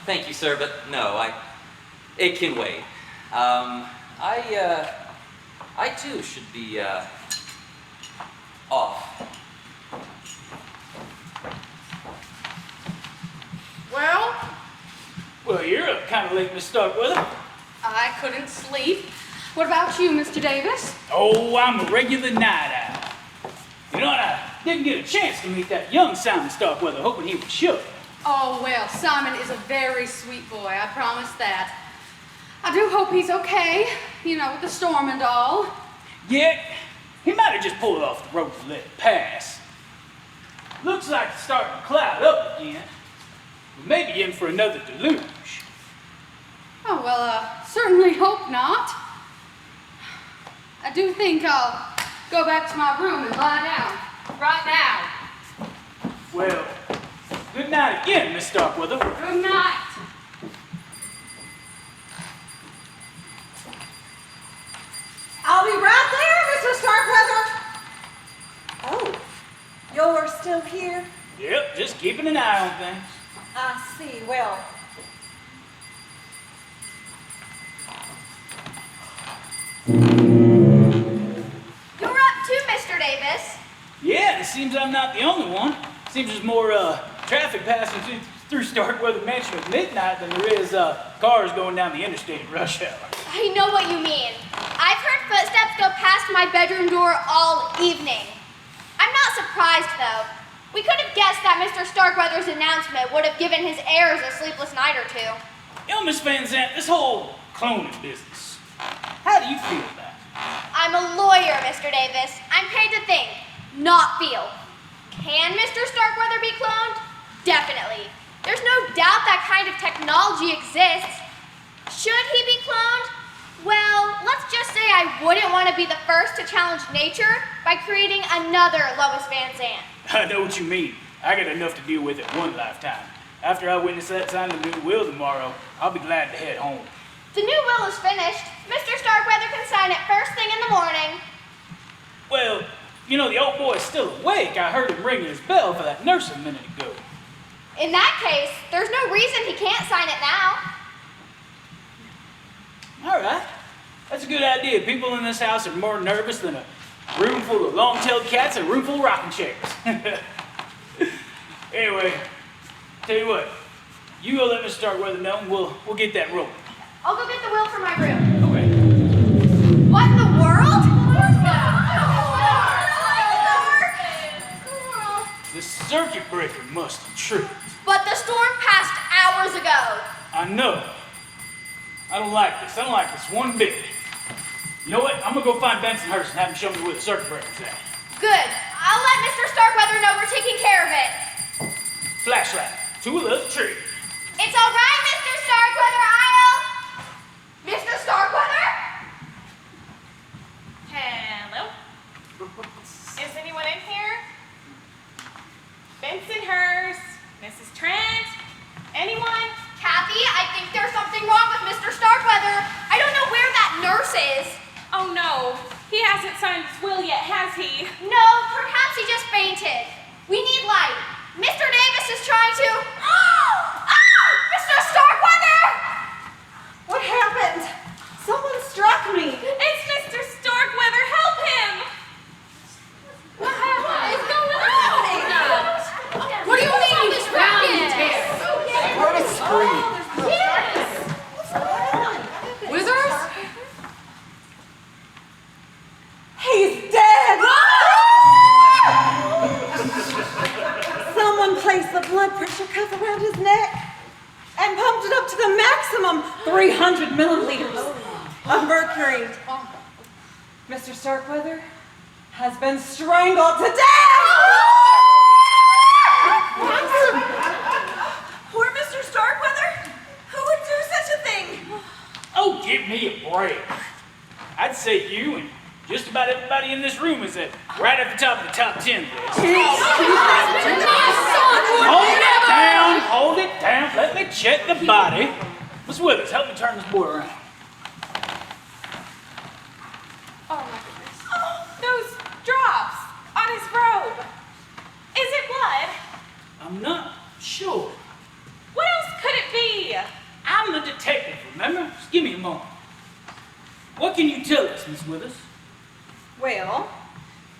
[SPEAKER 6] Thank you, sir, but no, it can wait. I too should be, off.
[SPEAKER 12] Well,
[SPEAKER 10] Well, you're up kind of late, Miss Starkweather.
[SPEAKER 12] I couldn't sleep. What about you, Mr. Davis?
[SPEAKER 10] Oh, I'm a regular night owl. You know, I didn't get a chance to meet that young Simon Starkweather, hoping he would show.
[SPEAKER 12] Oh, well, Simon is a very sweet boy, I promise that. I do hope he's okay, you know, with the storm and all.
[SPEAKER 10] Yeah, he might have just pulled off the road to let it pass. Looks like it's starting to cloud up again. We may be in for another deluge.
[SPEAKER 12] Oh, well, certainly hope not. I do think I'll go back to my room and lie down. Right now.
[SPEAKER 10] Well, good night again, Miss Starkweather.
[SPEAKER 12] Good night.
[SPEAKER 4] I'll be right there, Mr. Starkweather. Oh, you're still here?
[SPEAKER 10] Yep, just keeping an eye on things.
[SPEAKER 4] I see. Well,
[SPEAKER 5] You're up too, Mr. Davis.
[SPEAKER 10] Yeah, it seems I'm not the only one. Seems there's more traffic passing through Starkweather Mansion at midnight than there is cars going down the interstate at rush hour.
[SPEAKER 5] I know what you mean. I've heard footsteps go past my bedroom door all evening. I'm not surprised, though. We could have guessed that Mr. Starkweather's announcement would have given his heirs a sleepless night or two.
[SPEAKER 10] You know, Miss Van Zandt, this whole cloning business, how do you feel about it?
[SPEAKER 5] I'm a lawyer, Mr. Davis. I'm paid to think, not feel. Can Mr. Starkweather be cloned? Definitely. There's no doubt that kind of technology exists. Should he be cloned? Well, let's just say I wouldn't want to be the first to challenge nature by creating another Lois Van Zandt.
[SPEAKER 10] I know what you mean. I got enough to deal with in one lifetime. After I witness that sign of the new will tomorrow, I'll be glad to head home.
[SPEAKER 5] The new will is finished. Mr. Starkweather can sign it first thing in the morning.
[SPEAKER 10] Well, you know, the old boy's still awake. I heard him ringing his bell for that nurse a minute ago.
[SPEAKER 5] In that case, there's no reason he can't sign it now.
[SPEAKER 10] All right. That's a good idea. People in this house are more nervous than a room full of long-tailed cats and a room full of rocking chairs. Anyway, tell you what. You go let Mr. Starkweather know and we'll get that rolling.
[SPEAKER 5] I'll go get the will from my room.
[SPEAKER 10] Okay.
[SPEAKER 5] What in the world?
[SPEAKER 10] The circuit breaker must have tripped.
[SPEAKER 5] But the storm passed hours ago.
[SPEAKER 10] I know. I don't like this. I don't like this one bit. You know what? I'm gonna go find Bensonhurst and have him show me where the circuit breaker's at.
[SPEAKER 5] Good. I'll let Mr. Starkweather know we're taking care of it.
[SPEAKER 10] Flashlight. To a little tree.
[SPEAKER 5] It's all right, Mr. Starkweather. I'll... Mr. Starkweather?
[SPEAKER 9] Hello? Is anyone in here? Bensonhurst? Mrs. Trent? Anyone?
[SPEAKER 5] Kathy, I think there's something wrong with Mr. Starkweather. I don't know where that nurse is.
[SPEAKER 9] Oh no, he hasn't signed his will yet, has he?
[SPEAKER 5] No, perhaps he just fainted. We need light. Mr. Davis is trying to... Mr. Starkweather!
[SPEAKER 4] what happened? Someone struck me.
[SPEAKER 9] It's Mr. Starkweather, help him!
[SPEAKER 5] What is going on?
[SPEAKER 12] What do you mean he's round here?
[SPEAKER 11] I heard a scream.
[SPEAKER 12] Withers?
[SPEAKER 4] He's dead! Someone placed the blood pressure cuff around his neck and pumped it up to the maximum 300 milliliters of mercury. Mr. Starkweather has been strangled to death! Poor Mr. Starkweather? Who would do such a thing?
[SPEAKER 10] Oh, give me a break. I'd say you and just about everybody in this room is right at the top of the top 10 list. Hold it down. Let me check the body. Miss Withers, help me turn this boy around.
[SPEAKER 9] Oh my goodness. Those drops on his robe. Is it blood?
[SPEAKER 10] I'm not sure.
[SPEAKER 9] What else could it be?
[SPEAKER 10] I'm the detective, remember? Just give me a moment. What can you tell us, Miss Withers?
[SPEAKER 4] Well,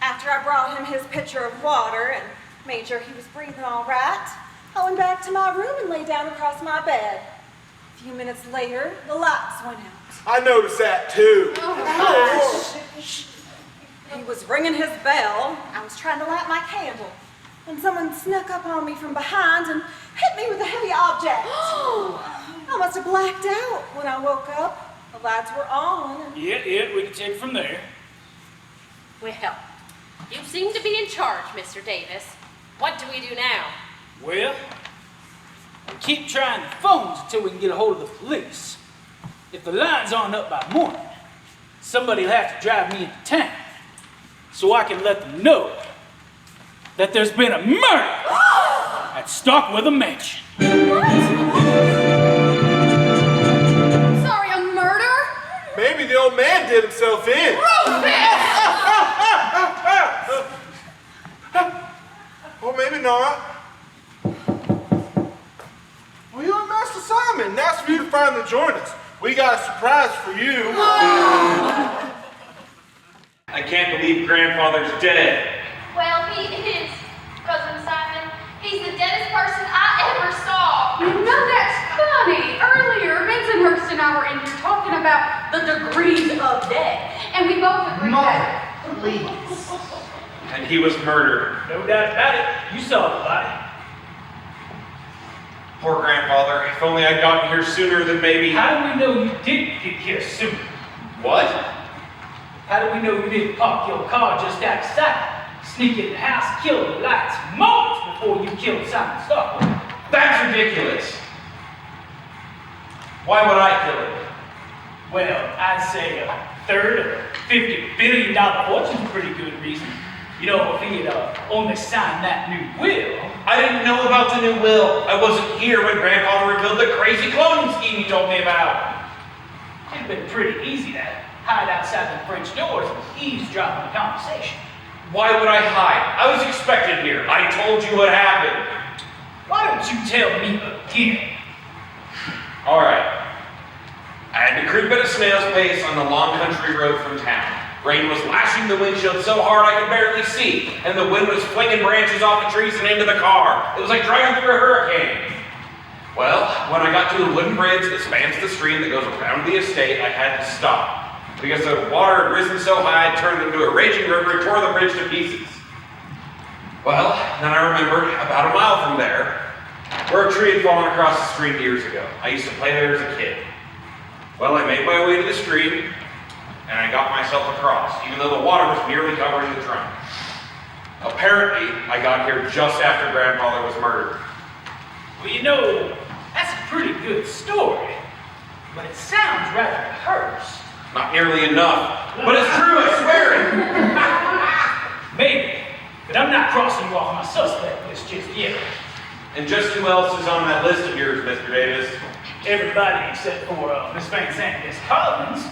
[SPEAKER 4] after I brought him his pitcher of water and made sure he was breathing all right, I went back to my room and lay down across my bed. A few minutes later, the lights went out.
[SPEAKER 2] I noticed that too.
[SPEAKER 4] He was ringing his bell. I was trying to light my candle. And someone snuck up on me from behind and hit me with a heavy object. I must have blacked out when I woke up. The lights were on. And...
[SPEAKER 10] Yeah, we can take it from there.
[SPEAKER 3] Well, you seem to be in charge, Mr. Davis. What do we do now?
[SPEAKER 10] Well, we keep trying the phones until we can get a hold of the police. If the lines aren't up by morning, somebody will have to drive me into town so I can let them know that there's been a murder at Starkweather Mansion.
[SPEAKER 12] Sorry, a murder?
[SPEAKER 2] Maybe the old man did himself in. Or maybe not. Well, you're Master Simon. Nice for you to finally join us. We got a surprise for you.
[SPEAKER 13] I can't believe Grandfather's dead.
[SPEAKER 5] Well, he is, Cousin Simon. He's the deadest person I ever saw.
[SPEAKER 12] You know, that's funny. Earlier, Bensonhurst and I were in here talking about the degrees of death, and we both agreed that.
[SPEAKER 11] Please.
[SPEAKER 13] And he was murdered.
[SPEAKER 10] No doubt about it. You saw the body.
[SPEAKER 13] Poor Grandfather. If only I'd gotten here sooner, then maybe...
[SPEAKER 10] How do we know you didn't get here sooner?
[SPEAKER 13] What?
[SPEAKER 10] How do we know you didn't park your car just outside, sneak in the house, kill the lights moments before you killed Simon Starkweather?
[SPEAKER 13] That's ridiculous. Why would I kill him?
[SPEAKER 10] Well, I'd say a third of a $50 billion fortune's a pretty good reason. You know, if he had only signed that new will.
[SPEAKER 13] I didn't know about the new will. I wasn't here when Grandfather revealed the crazy cloning scheme he told me about.
[SPEAKER 10] It'd been pretty easy to hide outside the French doors and eavesdrop on the conversation.
[SPEAKER 13] Why would I hide? I was expected here. I told you what happened.
[SPEAKER 10] Why don't you tell me again?
[SPEAKER 13] All right. I had to creep at a snail's pace on the long country road from town. Rain was lashing the windshield so hard I could barely see, and the wind was flinging branches off the trees and into the car. It was like driving through a hurricane. Well, when I got to the wooden bridge that spans the stream that goes around the estate, I had to stop, because the water had risen so high it turned into a raging river and tore the bridge to pieces. Well, then I remembered, about a mile from there, where a tree had fallen across the stream years ago. I used to play there as a kid. Well, I made my way to the stream, and I got myself across, even though the water was nearly covering the trunk. Apparently, I got here just after Grandfather was murdered.
[SPEAKER 10] Well, you know, that's a pretty good story, but it sounds rather rehearsed.
[SPEAKER 13] Not nearly enough, but it's true, I swear it.
[SPEAKER 10] Maybe, but I'm not crossing you off my suspect list just yet.
[SPEAKER 13] And just who else is on that list of yours, Mr. Davis?
[SPEAKER 10] Everybody except for Miss Van Sant and Miss Collins.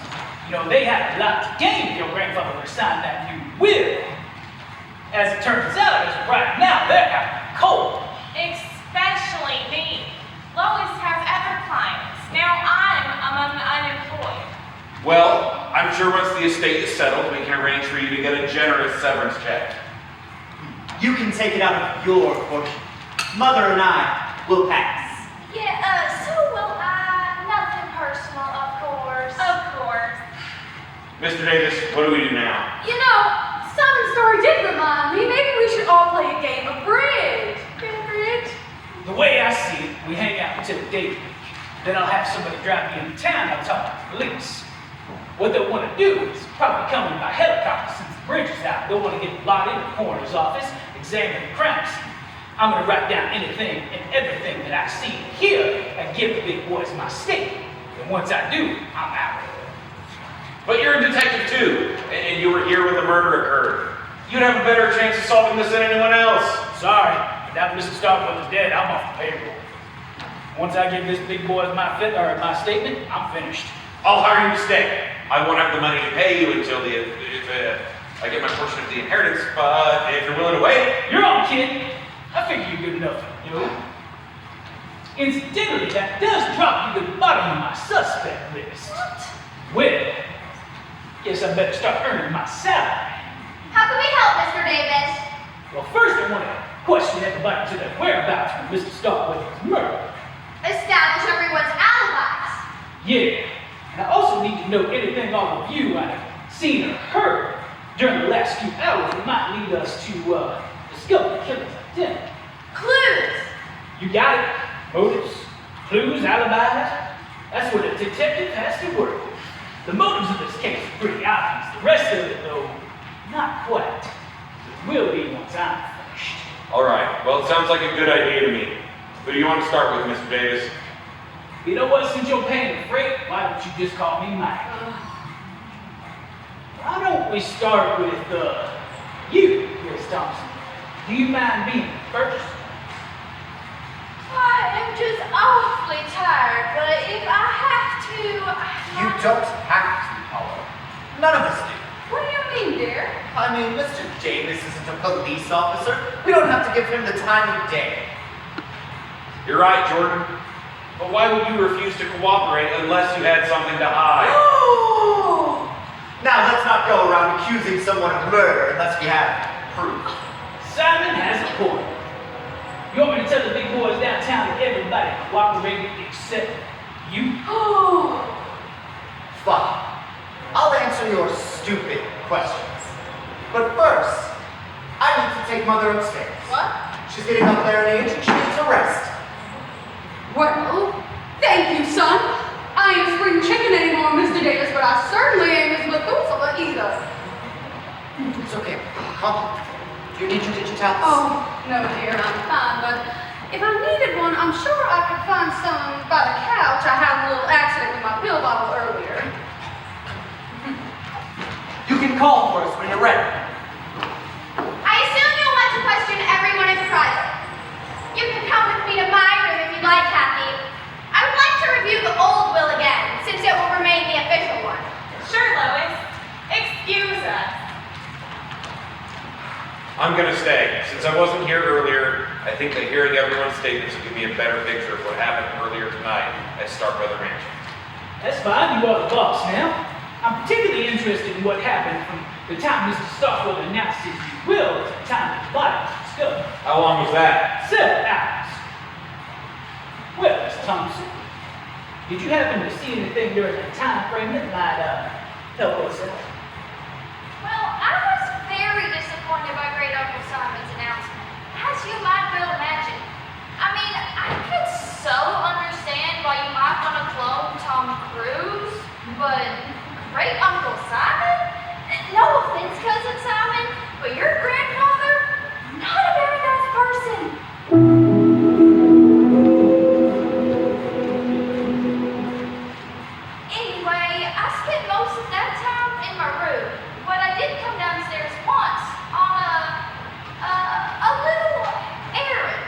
[SPEAKER 10] You know, they had a lot to gain if your grandfather would have signed that new will. As it turns out, as of right now, they're out cold.
[SPEAKER 9] Especially me. Lois has other clients. Now I'm among the unemployed.
[SPEAKER 13] Well, I'm sure once the estate is settled, we can arrange for you to get a generous severance check.
[SPEAKER 11] You can take it out of your portion. Mother and I will pass.
[SPEAKER 5] Yeah, so will I. Nothing personal, of course.
[SPEAKER 9] Of course.
[SPEAKER 13] Mr. Davis, what do we do now?
[SPEAKER 12] You know, Simon's story did remind me. Maybe we should all play a game of bridge. Bridge?
[SPEAKER 10] The way I see it, we hang out until the day break. Then I'll have somebody drive me into town. I'll talk to the police. What they'll want to do is probably come in by helicopter since the bridge is out. They'll want to get a lot in the coroner's office, examine the crime scene. I'm going to write down anything and everything that I see and hear and give the big boys my statement. And once I do, I'm out.
[SPEAKER 13] But you're a detective too, and you were here when the murder occurred. You'd have a better chance of solving this than anyone else.
[SPEAKER 10] Sorry, but now that Mr. Starkweather's dead, I'm off the payroll. Once I give this big boy my statement, I'm finished.
[SPEAKER 13] I'll hire you to stay. I won't have the money to pay you until I get my portion of the inheritance, but if you're willing to wait...
[SPEAKER 10] You're on, kid. I figure you're good enough, you know. Incidentally, that does drop you to the bottom of my suspect list.
[SPEAKER 5] What?
[SPEAKER 10] Well, guess I better start earning my salary.
[SPEAKER 5] How can we help, Mr. Davis?
[SPEAKER 10] Well, first I want to question everybody to their whereabouts when Mr. Starkweather was murdered.
[SPEAKER 5] Establish everyone's alibi.
[SPEAKER 10] need to know anything all of you I've seen or heard during the last few hours that might lead us to discover the killer's identity.
[SPEAKER 5] Clues!
[SPEAKER 10] You got it. Motives, clues, alibis. That's what a detective has to work with. The motives of this case are pretty obvious. The rest of it, though, not quite. It will be once I'm finished.
[SPEAKER 13] All right. Well, it sounds like a good idea to me. Who do you want to start with, Mr. Davis?
[SPEAKER 10] You know what? Since you're paying the freight, why don't you just call me Mike? Why don't we start with you, Miss Thompson? Do you mind being first?
[SPEAKER 5] I am just awfully tired, but if I have to,
[SPEAKER 8] You don't have to, Paula. None of us do.
[SPEAKER 5] What do you mean, dear?
[SPEAKER 8] I mean, Mr. Davis isn't a police officer. We don't have to give him the time of day.
[SPEAKER 13] You're right, Jordan. But why would you refuse to cooperate unless you had something to hide?
[SPEAKER 8] Now, let's not go around accusing someone of murder unless we have proof.
[SPEAKER 10] Simon has a point. You want me to tell the big boys downtown that everybody cooperated except you?
[SPEAKER 8] Fine. I'll answer your stupid questions. But first, I need to take Mother upstairs.
[SPEAKER 5] What?
[SPEAKER 8] She's getting up there in age and she needs a rest.
[SPEAKER 12] Well, thank you, son. I ain't spring chicken anymore, Mr. Davis, but I certainly ain't Miss Methuselah either.
[SPEAKER 8] It's okay. Calm. Do you need your digitalis?
[SPEAKER 12] Oh, no, dear, I'm fine, but if I needed one, I'm sure I could find some by the couch. I had a little accident with my pill bottle earlier.
[SPEAKER 8] You can call for us when you're ready.
[SPEAKER 5] I assume you'll want to question everyone in private. You can come with me to my room if you'd like, Kathy. I would like to review the old will again, since it will remain the official one.
[SPEAKER 9] Sure, Lois. Excuse us.
[SPEAKER 13] I'm gonna stay. Since I wasn't here earlier, I think that hearing everyone's statements will give me a better picture of what happened earlier tonight at Starkweather Mansion.
[SPEAKER 10] That's fine, you are the boss now. I'm particularly interested in what happened from the time Mr. Starkweather announced his new will to the time that the body was discovered.
[SPEAKER 13] How long was that?
[SPEAKER 10] 7 hours. Well, Miss Thompson, did you happen to see anything during that time frame that might help us out?
[SPEAKER 5] Well, I was very disappointed by Great Uncle Simon's announcement, as you might well imagine. I mean, I could so understand why you might want to clone Tom Cruise, but Great Uncle Simon? No offense, Cousin Simon, but your grandfather? Not a very nice person. Anyway, I spent most of that time in my room, but I did come downstairs once on a little errand.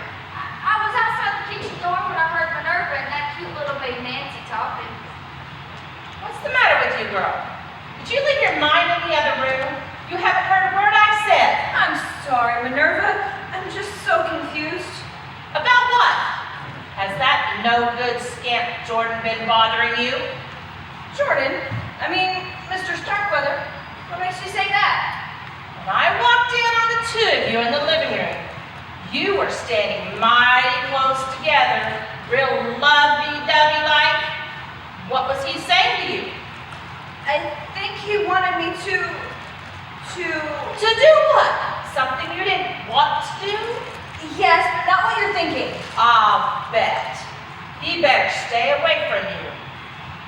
[SPEAKER 5] I was outside the kitchen door when I heard Minerva and that cute little maid Nancy talking.
[SPEAKER 7] What's the matter with you, girl? Did you leave your mind in the other room? You haven't heard a word I've said.
[SPEAKER 4] I'm sorry, Minerva. I'm just so confused.
[SPEAKER 7] About what? Has that no-good scamp Jordan been bothering you?
[SPEAKER 4] Jordan? I mean, Mr. Starkweather. What makes you say that?
[SPEAKER 7] When I walked in on the two of you in the living room, you were standing mighty close together, real lovey-dovey like. What was he saying to you?
[SPEAKER 4] I think he wanted me to
[SPEAKER 7] To do what? Something you didn't want to do?
[SPEAKER 4] Yes, but not what you're thinking.
[SPEAKER 7] I'll bet. He better stay away from you.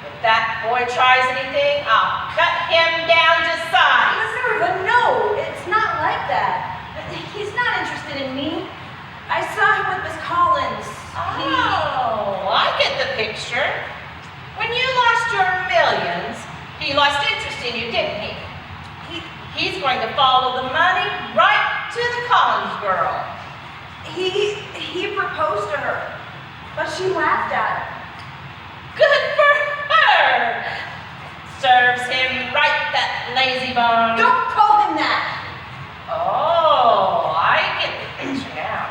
[SPEAKER 7] If that boy tries anything, I'll cut him down to size.
[SPEAKER 4] Minerva, no, it's not like that. He's not interested in me. I saw him with Miss Collins.
[SPEAKER 7] Oh, I get the picture. When you lost your millions, he lost interest in you, didn't he? He's going to follow the money right to the Collins girl.
[SPEAKER 4] He proposed to her, but she laughed at him.
[SPEAKER 7] Good for her. Serves him right, that lazy bum.
[SPEAKER 4] Don't call him that.
[SPEAKER 7] Oh, I get the picture now.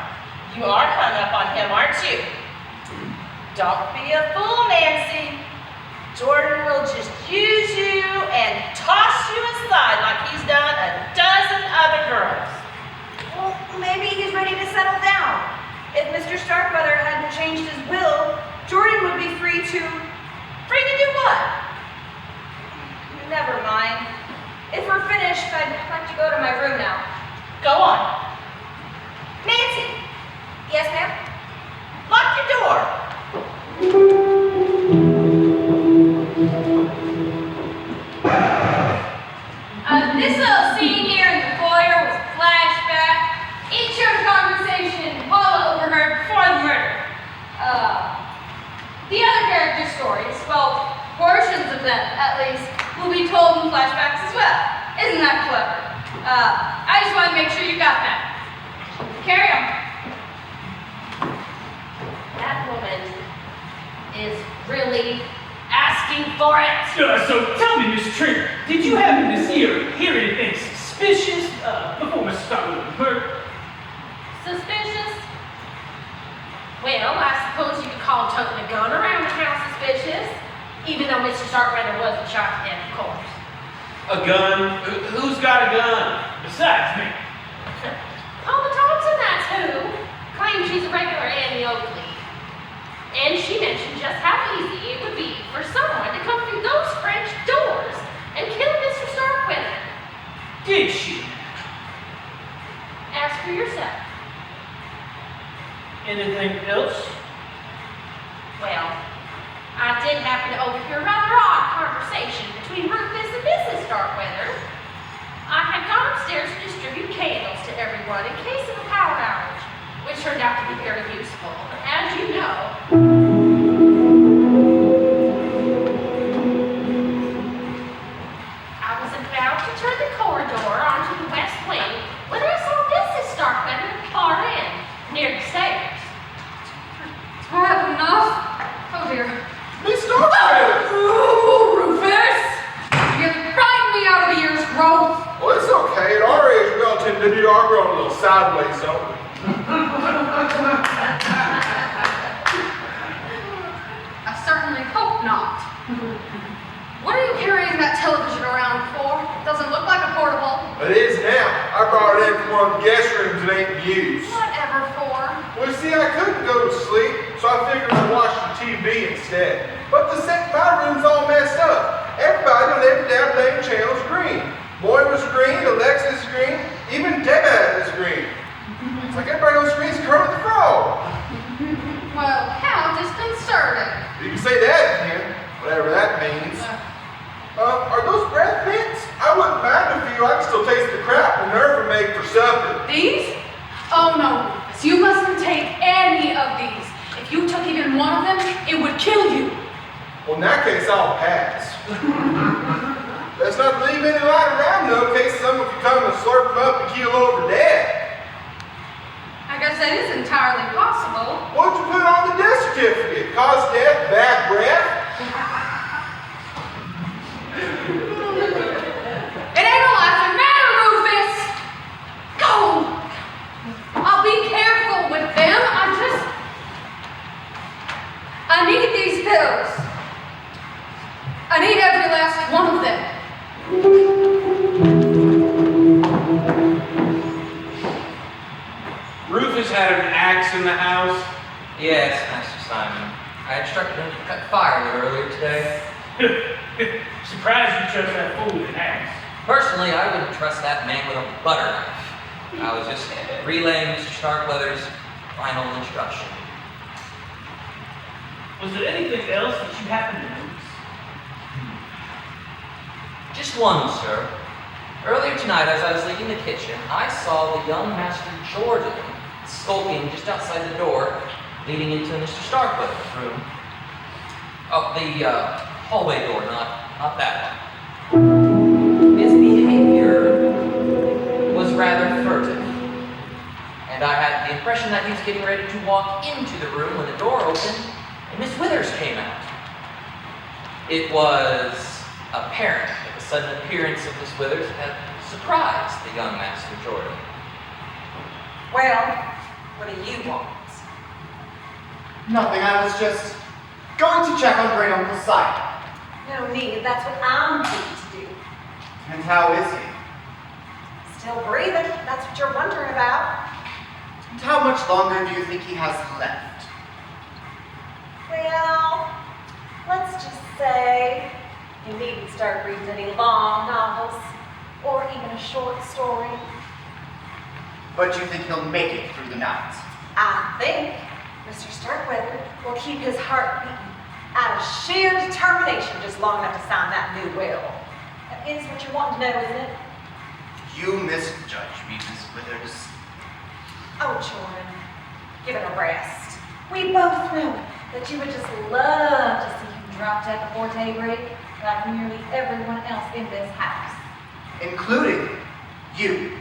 [SPEAKER 7] You are hung up on him, aren't you? Don't be a fool, Nancy. Jordan will just use you and toss you aside like he's done a dozen other girls.
[SPEAKER 4] Well, maybe he's ready to settle down. If Mr. Starkweather hadn't changed his will, Jordan would be free to
[SPEAKER 7] do what?
[SPEAKER 1] I just wanted to make sure you got that. Carry on.
[SPEAKER 3] That woman is really asking for it.
[SPEAKER 10] So tell me, Miss Trigger, did you happen to see or hear anything suspicious before Mr. Starkweather was murdered?
[SPEAKER 3] Suspicious? Well, I suppose you could call toting a gun around the house suspicious, even though Mr. Starkweather wasn't shot to death, of course.
[SPEAKER 14] A gun? Who's got a gun?
[SPEAKER 10] Besides me.
[SPEAKER 3] Paula Thompson, that's who. Claims she's a regular Annie Oakley. And she mentioned just how easy it would be for someone to come through those French doors and kill Mr. Starkweather.
[SPEAKER 10] Did she?
[SPEAKER 3] Ask for yourself.
[SPEAKER 10] Anything else?
[SPEAKER 3] Well, I did happen to overhear a rather odd conversation between Rufus and Mrs. Starkweather. I had gone upstairs to distribute candles to everyone in case of a power outage, which turned out to be very useful. As you know, I was about to turn the corridor onto the west wing when I saw Mrs. Starkweather far in, near the stairs.
[SPEAKER 1] I have enough. Oh dear.
[SPEAKER 2] Miss Starkweather!
[SPEAKER 1] Oh, Rufus! You're frightened me out of a year's growth.
[SPEAKER 2] Well, it's okay. At our age, we all tend to do our growing a little sideways, don't we?
[SPEAKER 12] I certainly hope not. What are you carrying that television around for? It doesn't look like a portable.
[SPEAKER 2] It is now. I brought it in from one of the guest rooms that ain't used.
[SPEAKER 12] Whatever for?
[SPEAKER 2] Well, you see, I couldn't go to sleep, so I figured I'd watch the TV instead. But my room's all messed up. Everybody on every damn channel's green. Moira's green, Alexa's green, even Dad is green. It's like everybody on the screen's Kermit the Frog.
[SPEAKER 12] Well, how disconcerting.
[SPEAKER 2] You can say that again, whatever that means. Are those breath mints? I wouldn't mind if I could still taste the crap Minerva made for supper.
[SPEAKER 12] These? Oh no, Rufus, you mustn't take any of these. If you took even one of them, it would kill you.
[SPEAKER 2] Well, in that case, I'll pass. Let's not leave any light around, though, in case someone could come and slurp them up and keel over dead.
[SPEAKER 12] I guess that is entirely possible.
[SPEAKER 2] What'd you put on the death certificate? Cause death, bad breath?
[SPEAKER 12] It ain't a laughing matter, Rufus! Go! I'll be careful with them. I need these pills. I need every last one of them.
[SPEAKER 14] Rufus had an axe in the house.
[SPEAKER 6] Yes, Master Simon. I instructed him to cut firewood earlier today.
[SPEAKER 10] Surprised you chose that fool with an axe.
[SPEAKER 6] Personally, I wouldn't trust that man with a butter knife. I was just relaying Mr. Starkweather's final instruction.
[SPEAKER 10] Was there anything else that you happened to notice?
[SPEAKER 6] Just one, sir. Earlier tonight, as I was leaving the kitchen, I saw the young Master Jordan skulking just outside the door leading into Mr. Starkweather's room. Oh, the hallway door, not that one. His behavior was rather furtive, and I had the impression that he was getting ready to walk into the room when the door opened and Miss Withers came out. It was apparent that the sudden appearance of Miss Withers had surprised the young Master Jordan.
[SPEAKER 4] Well, what do you want?
[SPEAKER 11] Nothing, I was just going to check on Great Uncle Simon.
[SPEAKER 4] No need, that's what I'm here to do.
[SPEAKER 11] And how is he?
[SPEAKER 4] Still breathing, that's what you're wondering about.
[SPEAKER 11] And how much longer do you think he has left?
[SPEAKER 4] Well, let's just say you needn't start reading any long novels or even a short story.
[SPEAKER 11] But you think he'll make it through the night?
[SPEAKER 4] I think Mr. Starkweather will keep his heart beating out of sheer determination just long enough to sign that new will. That is what you want to know, isn't it?
[SPEAKER 11] You misjudge me, Miss Withers.
[SPEAKER 4] Oh, Jordan, give it a rest. We both know that you would just love to see him drop dead before daybreak, like nearly everyone else in this house.
[SPEAKER 11] Including You.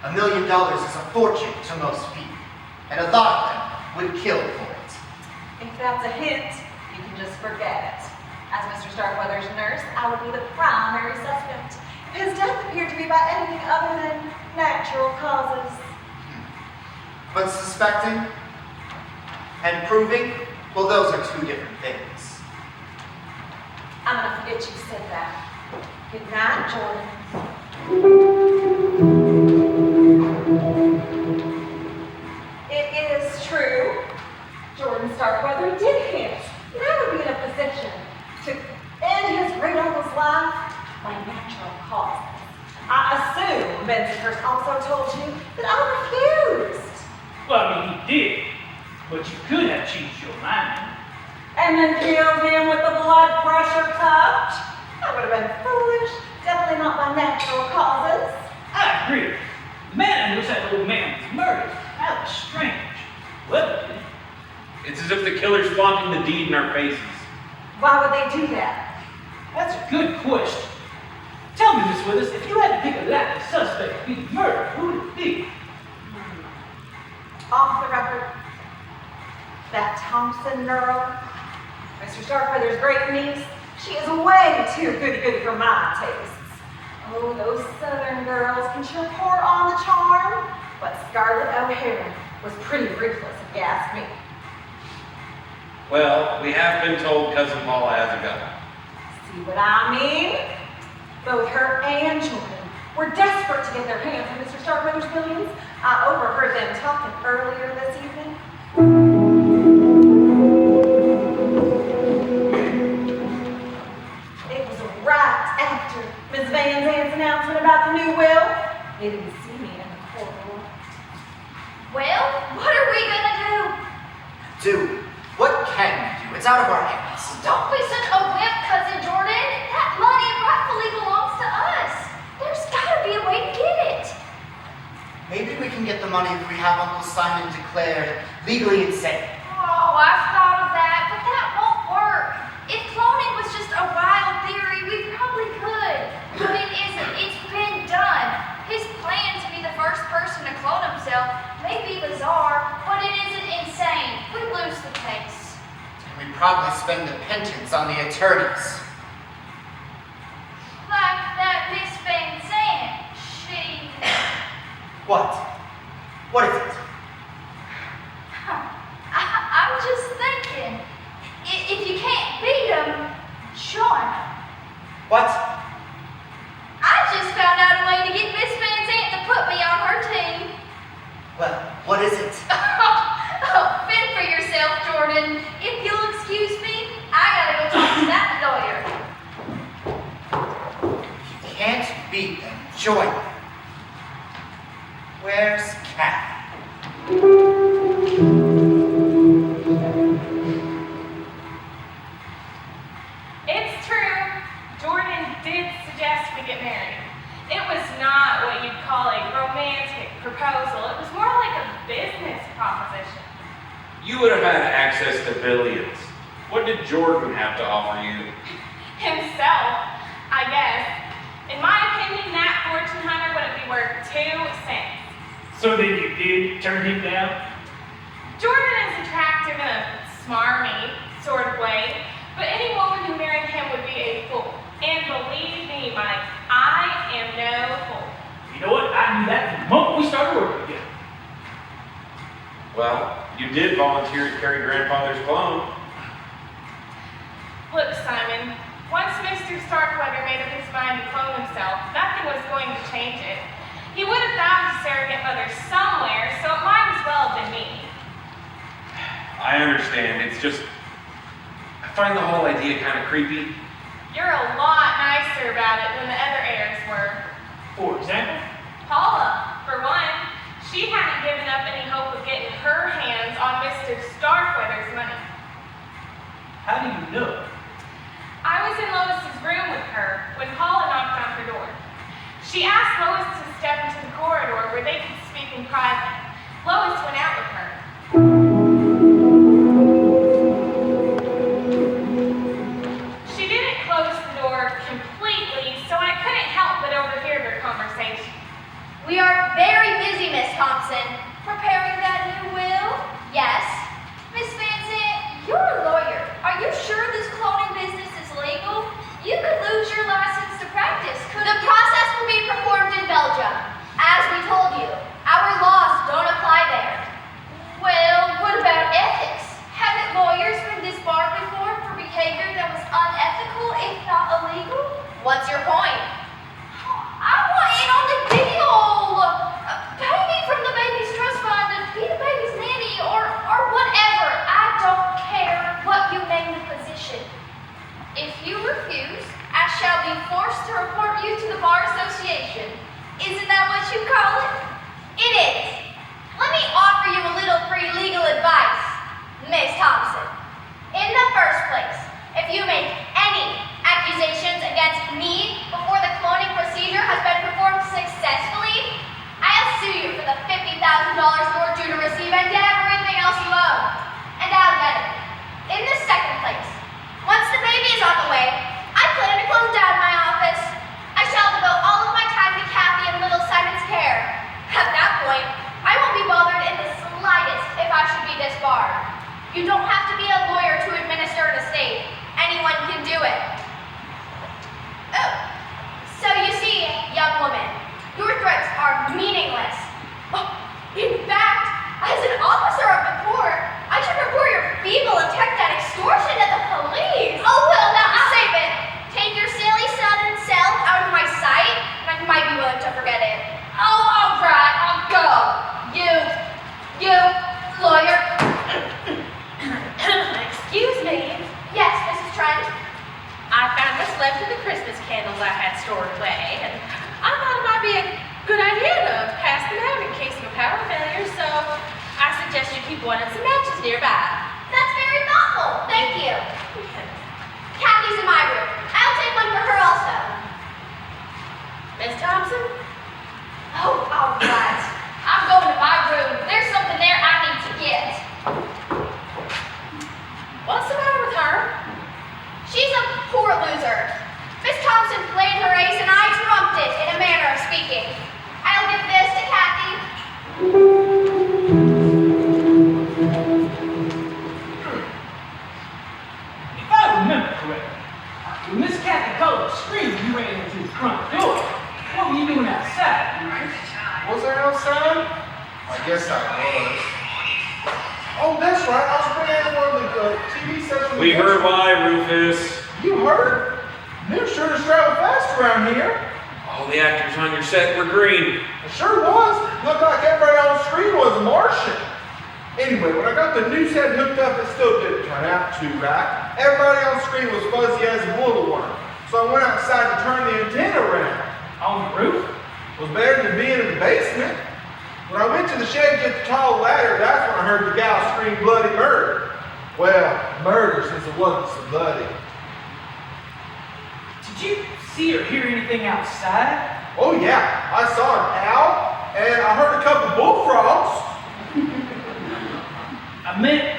[SPEAKER 11] $1 million is a fortune to most people, and a lot of them would kill for it.
[SPEAKER 4] If that's a hint, you can just forget it. As Mr. Starkweather's nurse, I would be the primary suspect. If his death appeared to be by anything other than natural causes.
[SPEAKER 11] But suspecting and proving, well, those are two different things.
[SPEAKER 4] I'm gonna forget you said that. Good night, Jordan. It is true. Jordan Starkweather did hint that I would be in a position to end his great uncle's life by natural causes. I assume Bensonhurst also told you that I refused.
[SPEAKER 10] Well, I mean, he did. But you could have changed your mind.
[SPEAKER 4] And then killed him with the blood pressure cuffed. That would have been foolish. Definitely not by natural causes.
[SPEAKER 10] I agree. The man who looks like the old man was murdered. That was strange. Well,
[SPEAKER 14] It's as if the killer's flaunting the deed in our faces.
[SPEAKER 4] Why would they do that?
[SPEAKER 10] that's a good question. Tell me, Miss Withers, if you had to pick a likely suspect to be murdered, who would it be?
[SPEAKER 4] Off the record, that Thompson girl, Mr. Starkweather's great niece, she is way too goody-goody for my tastes. Oh, those southern girls can sure pour on the charm, but Scarlett O'Hara was pretty ruthless if you ask me.
[SPEAKER 14] Well, we have been told Cousin Paula has a gun.
[SPEAKER 4] See what I mean? Both her and Jordan were desperate to get their hands on Mr. Starkweather's billions. I overheard them talking earlier this evening. It was right after Miss Van Zandt's announcement about the new will. They didn't see me in the corridor.
[SPEAKER 5] Well, what are we gonna do?
[SPEAKER 11] Do. What can we do? It's out of our hands.
[SPEAKER 5] Don't be such a wimp, Cousin Jordan. That money rightfully belongs to us. There's gotta be a way to get it.
[SPEAKER 11] Maybe we can get the money if we have Uncle Simon declared legally insane.
[SPEAKER 5] Oh, I've thought of that, but that won't work. If cloning was just a wild theory, we probably could. But it isn't. It's been done. His plan to be the first person to clone himself may be bizarre, but it isn't insane. We lose the case.
[SPEAKER 11] And we'd probably spend the penance on the attorneys.
[SPEAKER 5] Like that Miss Van Zandt. She...
[SPEAKER 11] What? What is it?
[SPEAKER 5] I'm just thinking, if you can't beat him, join him.
[SPEAKER 11] What?
[SPEAKER 5] I just found out a way to get Miss Van Zandt to put me on her team.
[SPEAKER 11] Well, what is it?
[SPEAKER 5] Oh, fend for yourself, Jordan. If you'll excuse me, I gotta go talk to that lawyer.
[SPEAKER 11] If you can't beat them, join them. Where's Kathy?
[SPEAKER 9] It's true. Jordan did suggest we get married. It was not what you'd call a romantic proposal. It was more like a business proposition.
[SPEAKER 14] You would have had access to billions. What did Jordan have to offer you?
[SPEAKER 9] Himself, I guess. In my opinion, that fortune hunter wouldn't be worth 2 cents.
[SPEAKER 10] So then you did turn him down?
[SPEAKER 9] Jordan is attractive in a smarmy sort of way, but any woman who married him would be a fool. And believe me, Mike, I am no fool.
[SPEAKER 10] You know what? I knew that from the moment we started working together.
[SPEAKER 14] Well, you did volunteer to carry Grandfather's clone.
[SPEAKER 9] Look, Simon, once Mr. Starkweather made up his mind to clone himself, nothing was going to change it. He would have found a surrogate mother somewhere, so it might as well have been me.
[SPEAKER 14] I understand. It's just, I find the whole idea kind of creepy.
[SPEAKER 9] You're a lot nicer about it than the other heirs were.
[SPEAKER 10] For example?
[SPEAKER 9] Paula, for one, she hadn't given up any hope of getting her hands on Mr. Starkweather's money.
[SPEAKER 10] How do you know?
[SPEAKER 9] I was in Lois's room with her when Paula knocked on her door. She asked Lois to step into the corridor where they could speak in private. Lois went out with her. She didn't close the door completely, so I couldn't help but overhear their conversation.
[SPEAKER 5] Thompson, preparing that new will? Yes. Miss Vincent, you're a lawyer. Are you sure this cloning business is legal? You could lose your license to practice, couldn't you? The process will be performed in Belgium. As we told you, our laws don't apply there. Well, what about ethics? Haven't lawyers been disbarred before for behavior that was unethical, if not illegal? What's your point? I want in on the deal. Pay me from the baby's trust fund to be the baby's nanny or whatever. I don't care what you name the position. If you refuse, I shall be forced to report you to the Bar Association. Isn't that what you call it? It is. Let me offer you a little free legal advice, Miss Thompson. In the first place, if you make any accusations against me before the cloning procedure has been performed successfully, I'll sue you for the $50,000 you're due to receive and everything else you owe. And I'll get it. In the second place, once the baby is on the way, I plan to close down my office. I shall devote all of my time to Kathy and little Simon's care. At that point, I won't be bothered in the slightest if I should be disbarred. You don't have to be a lawyer to administer an estate. Anyone can do it. Oh, so you see, young woman, your threats are meaningless. Oh, in fact, as an officer of the court, I should report your feeble attempt at extortion to the police. Oh, well, now save it. Take your silly southern self out of my sight, and I might be willing to forget it. Oh, all right, I'll go. You, lawyer.
[SPEAKER 3] Excuse me.
[SPEAKER 5] Yes, Mrs. Trent.
[SPEAKER 3] I found what's left of the Christmas candles I had stored away, and I thought it might be a good idea to pass them out in case of a power failure, so I suggest you keep one and some matches nearby.
[SPEAKER 5] That's very thoughtful. Thank you. Kathy's in my room. I'll take one for her also.
[SPEAKER 3] Miss Thompson?
[SPEAKER 5] Oh, all right. I'm going to my room. There's something there I need to get.
[SPEAKER 3] What's the matter with her?
[SPEAKER 5] She's a poor loser. Miss Thompson played her ace and I trumped it, in a manner of speaking. I'll give this to Kathy.
[SPEAKER 10] If I remember correctly, when Miss Kathy called the scream, you ran into the front door. What were you doing outside, Rufus?
[SPEAKER 2] Was I outside? I guess I was. Oh, that's right. I was bringing one of the TV sets.
[SPEAKER 14] We heard why, Rufus.
[SPEAKER 2] You heard? News sure does travel fast around here.
[SPEAKER 14] All the actors on your set were green.
[SPEAKER 2] It sure was. Looked like everybody on the screen was a Martian. Anyway, when I got the news head hooked up, it still didn't turn out too right. Everybody on the screen was fuzzy as a wool worm. So I went outside to turn the antenna around.
[SPEAKER 10] On the roof?
[SPEAKER 2] Was better than being in the basement. When I went to the shed to get the tall ladder, that's when I heard the gal scream bloody murder. Well, murder since it wasn't so bloody.
[SPEAKER 10] Did you see or hear anything outside?
[SPEAKER 2] Oh yeah, I saw an owl and I heard a couple bullfrogs.
[SPEAKER 10] I meant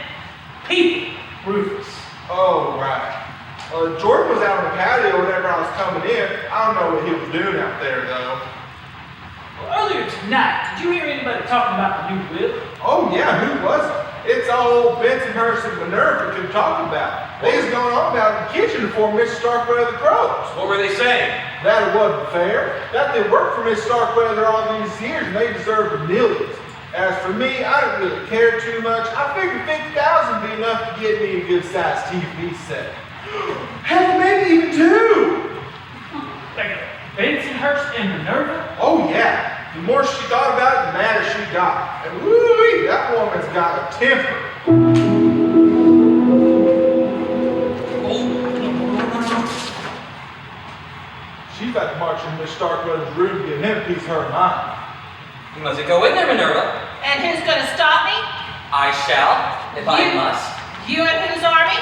[SPEAKER 10] people, Rufus.
[SPEAKER 2] Oh, right. Jordan was out on the patio whenever I was coming in. I don't know what he was doing out there though.
[SPEAKER 10] Well, earlier tonight, did you hear anybody talking about the new will?
[SPEAKER 2] Oh yeah, who was it? It's all old Bensonhurst and Minerva could talk about. They was going on about it in the kitchen before Mr. Starkweather crows.
[SPEAKER 14] What were they saying?
[SPEAKER 2] That it wasn't fair. That they worked for Miss Starkweather all these years and they deserved millions. As for me, I didn't really care too much. I figured 50,000 would be enough to get me a good-sized TV set. Heck, maybe even two.
[SPEAKER 10] Like Bensonhurst and Minerva?
[SPEAKER 2] Oh yeah. The more she thought about it, the madder she got. And woo-wee, that woman's got a temper. She's about to march in Miss Starkweather's room to get him a piece of her mind.
[SPEAKER 6] You must go in there, Minerva.
[SPEAKER 7] And who's gonna stop me?
[SPEAKER 6] I shall, if I must.
[SPEAKER 7] You and whose army?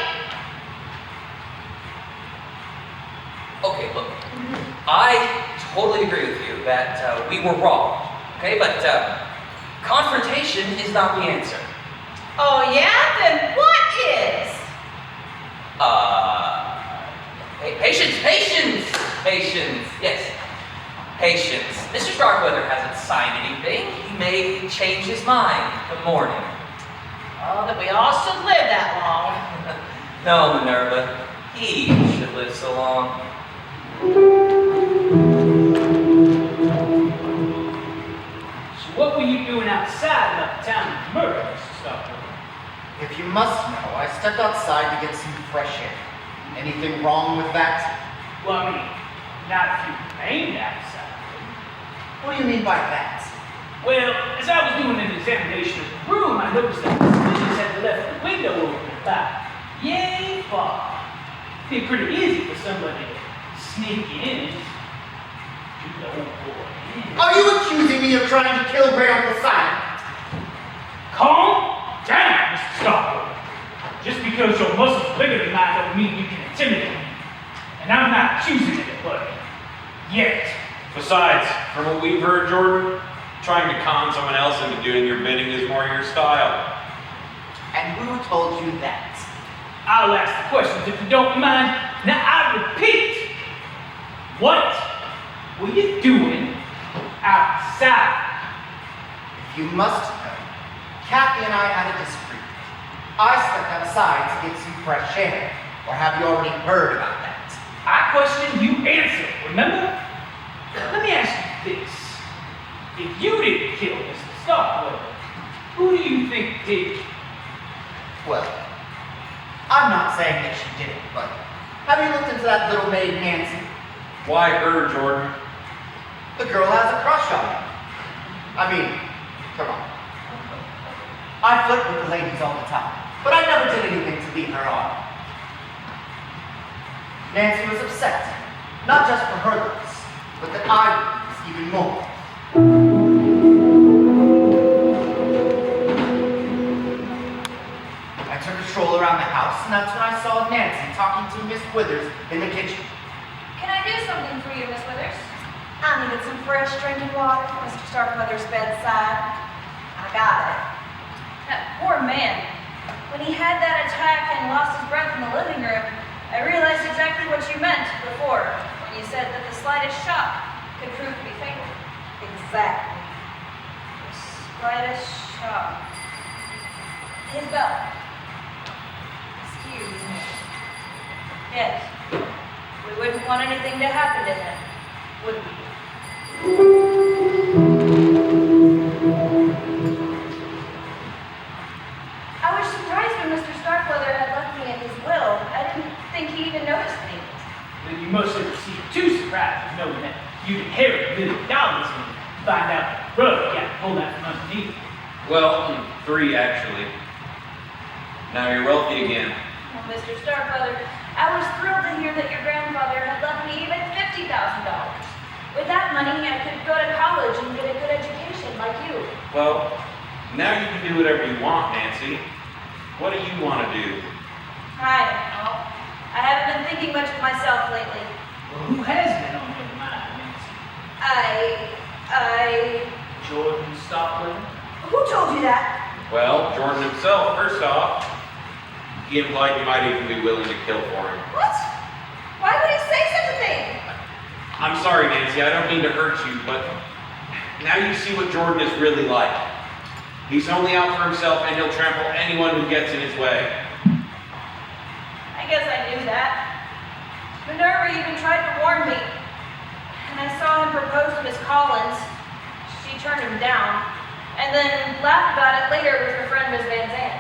[SPEAKER 6] Okay, look. I totally agree with you that we were wrong. Okay, but confrontation is not the answer.
[SPEAKER 7] Oh yeah? Then what is?
[SPEAKER 6] Patience. Yes. Patience. Mr. Starkweather hasn't signed anything. He may may change his mind in the morning.
[SPEAKER 7] Oh, that we all should live that long.
[SPEAKER 6] No, Minerva, he should live so long.
[SPEAKER 10] So what were you doing outside about the time of the murder, Mr. Stockwell?
[SPEAKER 11] If you must know, I stepped outside to get some fresh air. Anything wrong with that?
[SPEAKER 10] Well, I mean, not if you remained outside.
[SPEAKER 11] What do you mean by that?
[SPEAKER 10] Well, as I was doing an examination of the room, I noticed that the suspicious had left the window open about yay far. It'd be pretty easy for somebody to sneak in. Shoot the old boy in.
[SPEAKER 11] Are you accusing me of trying to kill Great Uncle Simon?
[SPEAKER 10] Calm down, Mr. Stockwell. Just because your muscles are bigger than mine don't mean you can intimidate me. And I'm not accusing anybody. Yet.
[SPEAKER 14] Besides, from what we've heard, Jordan, trying to con someone else into doing your bidding is more your style.
[SPEAKER 11] And who told you that?
[SPEAKER 10] I'll ask the questions if you don't mind. Now I repeat, what were you doing outside?
[SPEAKER 11] If you must know, Kathy and I had a disagreement. I stepped outside to get some fresh air. Or have you already heard about that?
[SPEAKER 10] I questioned, you answered, remember? Let me ask you this. If you didn't kill Mr. Stockwell, who do you think did?
[SPEAKER 11] Well, I'm not saying that she did it, but have you looked into that little maid, Nancy?
[SPEAKER 14] Why her, Jordan?
[SPEAKER 11] The girl has a crush on me. I mean, come on. I flirt with the ladies all the time, but I never did anything to lead her on. Nancy was upset, not just for her looks, but that I was even more. I took a stroll around the house, and that's when I saw Nancy talking to Miss Withers in the kitchen.
[SPEAKER 5] Can I do something for you, Miss Withers?
[SPEAKER 4] I needed some fresh drinking water from Mr. Starkweather's bedside. I got it.
[SPEAKER 5] That poor man. When he had that attack and lost his breath in the living room, I realized exactly what you meant before when you said that the slightest shock could prove to be fatal.
[SPEAKER 4] Exactly.
[SPEAKER 5] The slightest shock. His belt. Excuse me. Yes. We wouldn't want anything to happen to him, would we? I was surprised when Mr. Starkweather had left me in his will. I didn't think he even noticed me.
[SPEAKER 10] Then you must have received too surprised knowing that you'd inherit $1 million and find out that brother got pulled out from underneath.
[SPEAKER 14] Well, 3 actually. Now you're wealthy again.
[SPEAKER 5] Well, Mr. Starkweather, I was thrilled to hear that your grandfather had left me even $50,000. With that money, I could go to college and get a good education like you.
[SPEAKER 14] Well, now you can do whatever you want, Nancy. What do you want to do?
[SPEAKER 5] I don't know. I haven't been thinking much of myself lately.
[SPEAKER 10] Well, who has been on your mind, Nancy? Jordan Stockwell?
[SPEAKER 4] Who told you that?
[SPEAKER 14] Well, Jordan himself, first off. He implied you might even be willing to kill for him.
[SPEAKER 5] What? Why would he say such a thing?
[SPEAKER 14] I'm sorry, Nancy, I don't mean to hurt you, but now you see what Jordan is really like. He's only out for himself and he'll trample anyone who gets in his way.
[SPEAKER 5] I guess I knew that. Minerva even tried to warn me. And I saw him propose to Miss Collins. She turned him down. And then laughed about it later with her friend Miss Van Zandt.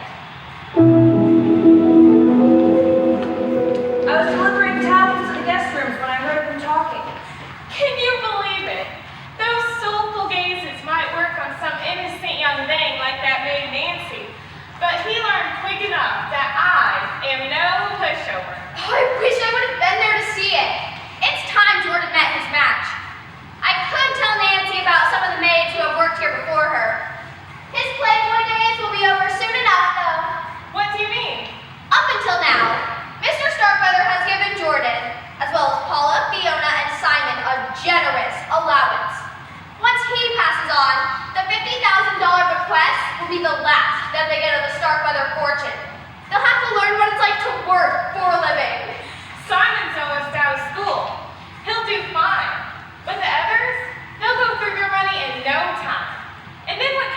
[SPEAKER 5] I was delivering towels to the guest rooms when I heard them talking.
[SPEAKER 9] Can you believe it? Those soulful gazes might work on some innocent young thing like that maid Nancy, but he learned quick enough that I am no pushover.
[SPEAKER 5] I wish I would have been there to see it.
[SPEAKER 15] It's time Jordan met his match. I could tell Nancy about some of the maids who have worked here before her. His Playboy days will be over soon enough, though.
[SPEAKER 9] What do you mean?
[SPEAKER 15] Up until now, Mr. Starkweather has given Jordan, as well as Paula, Fiona, and Simon, a generous allowance. Once he passes on, the $50,000 bequest will be the last that they get of the Starkweather fortune. They'll have to learn what it's like to work for a living.
[SPEAKER 9] Simon's almost out of school. He'll do fine. But the others, they'll go through their money in no time. And then what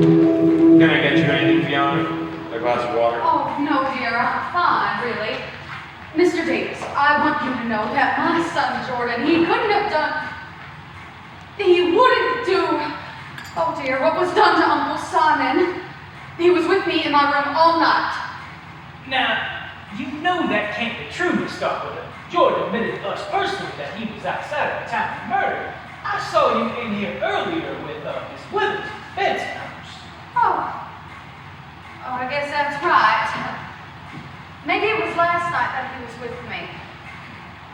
[SPEAKER 14] Can I get you anything, Fiona? A glass of water?
[SPEAKER 12] Oh, no, dear, I'm fine, really. Mr. Davis, I want you to know that my son Jordan, he couldn't have done, he wouldn't do, oh dear, what was done to Uncle Simon. He was with me in my room all night.
[SPEAKER 10] Now, you know that can't be true, Miss Starkweather. Jordan admitted to us personally that he was outside at the time of the murder. I saw you in here earlier with Miss Withers, Benson.
[SPEAKER 12] Oh, I guess that's right. Maybe it was last night that he was with me.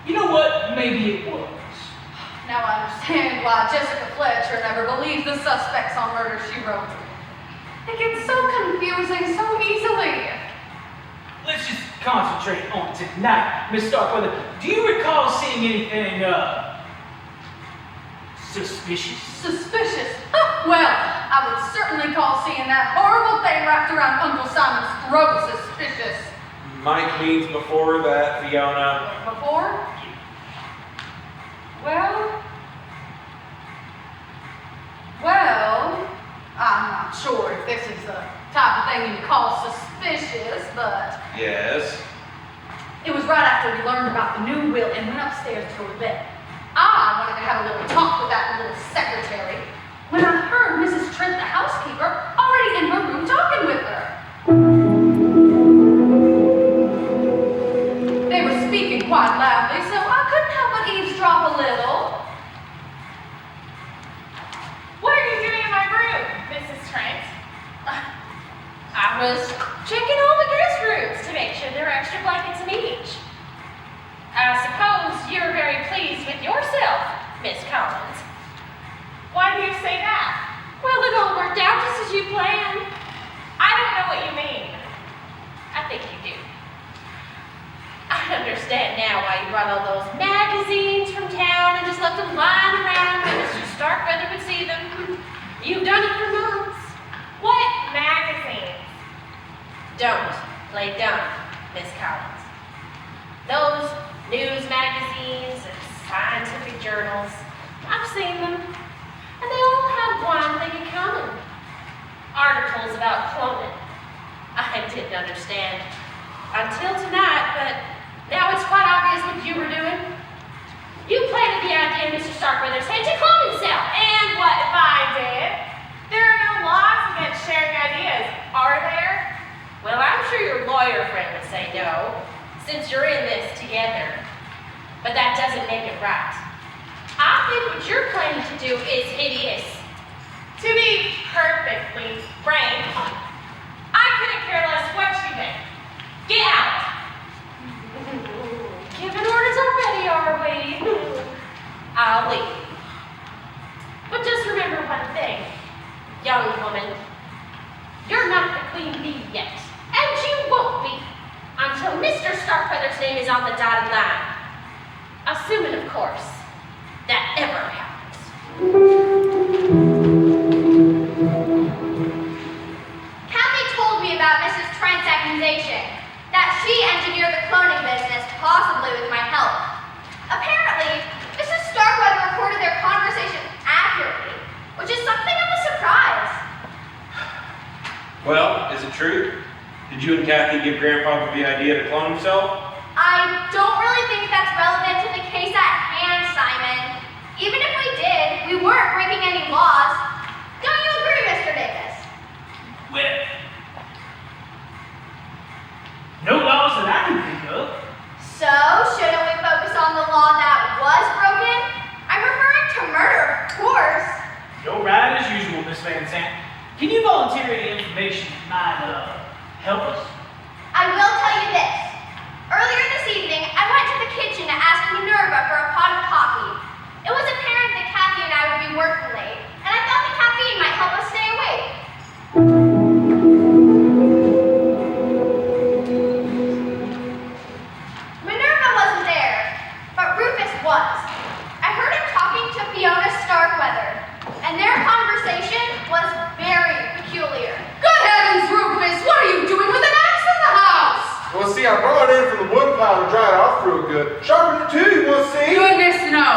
[SPEAKER 10] You know what? Maybe it was.
[SPEAKER 12] Now I understand why Jessica Fletcher never believed the suspects on Murder, She Wrote. It gets so confusing so easily.
[SPEAKER 10] Let's just concentrate on tonight, Miss Starkweather. Do you recall seeing anything, suspicious?
[SPEAKER 12] Suspicious? Well, I would certainly call seeing that horrible thing wrapped around Uncle Simon's throat suspicious.
[SPEAKER 14] Mike means before that, Fiona.
[SPEAKER 12] Before? Well, I'm not sure if this is the type of thing you call suspicious, but
[SPEAKER 14] Yes.
[SPEAKER 12] it was right after we learned about the new will and went upstairs to go to bed. I wanted to have a little talk with that little secretary when I heard Mrs. Trent, the housekeeper, already in her room talking with her. They were speaking quite loudly, so I couldn't help but eavesdrop a little.
[SPEAKER 9] What are you doing in my room, Mrs. Trent?
[SPEAKER 3] I was checking all the guest rooms to make sure there are extra blankets in each. I suppose you're very pleased with yourself, Miss Collins.
[SPEAKER 9] Why do you say that?
[SPEAKER 3] Well, it all worked out just as you planned.
[SPEAKER 9] I don't know what you mean.
[SPEAKER 3] I think you do. I understand now why you brought all those magazines from town and just left them lying around where Mr. Starkweather would see them. You've done it for months.
[SPEAKER 9] What magazines?
[SPEAKER 3] Don't play dumb, Miss Collins. Those news magazines and scientific journals, I've seen them, and they all have one thing in common. Articles about cloning. I didn't understand until tonight, but now it's quite obvious what you were doing. You planted the idea in Mr. Starkweather's head to clone himself.
[SPEAKER 9] And what if I did? There are no laws against sharing ideas, are there?
[SPEAKER 3] Well, I'm sure your lawyer friend would say no, since you're in this together. But that doesn't make it right. I think what you're planning to do is hideous.
[SPEAKER 9] To be perfectly frank, I couldn't care less what you think. Get out!
[SPEAKER 3] Giving orders already, are we? I'll leave. But just remember one thing, young woman. You're not the queen bee yet, and you won't be until Mr. Starkweather's name is on the dotted line. Assuming, of course, that ever happens.
[SPEAKER 15] Kathy told me about Mrs. Trent's accusation that she engineered the cloning business, possibly with my help. Apparently, Mrs. Starkweather recorded their conversation accurately, which is something of a surprise.
[SPEAKER 14] Well, is it true? Did you and Kathy give Grandfather the idea to clone himself?
[SPEAKER 15] I don't really think that's relevant to the case at hand, Simon. Even if we did, we weren't breaking any laws. Don't you agree, Mr. Davis?
[SPEAKER 10] Well, no laws that I can think of.
[SPEAKER 15] So, shouldn't we focus on the law that was broken? I'm referring to murder, of course.
[SPEAKER 10] You're right as usual, Miss Van Sant. Can you volunteer any information that might, help us?
[SPEAKER 15] I will tell you this. Earlier this evening, I went to the kitchen to ask Minerva for a pot of coffee. It was apparent that Kathy and I would be working late, and I thought the caffeine might help us stay awake. Minerva wasn't there, but Rufus was. I heard him talking to Fiona Starkweather, and their conversation was very peculiar.
[SPEAKER 12] Good heavens, Rufus, what are you doing with an axe in the house?
[SPEAKER 2] Well, see, I brought it in from the wood pile to dry it off real good. Sharpen it too, you want to see?
[SPEAKER 12] Goodness, no.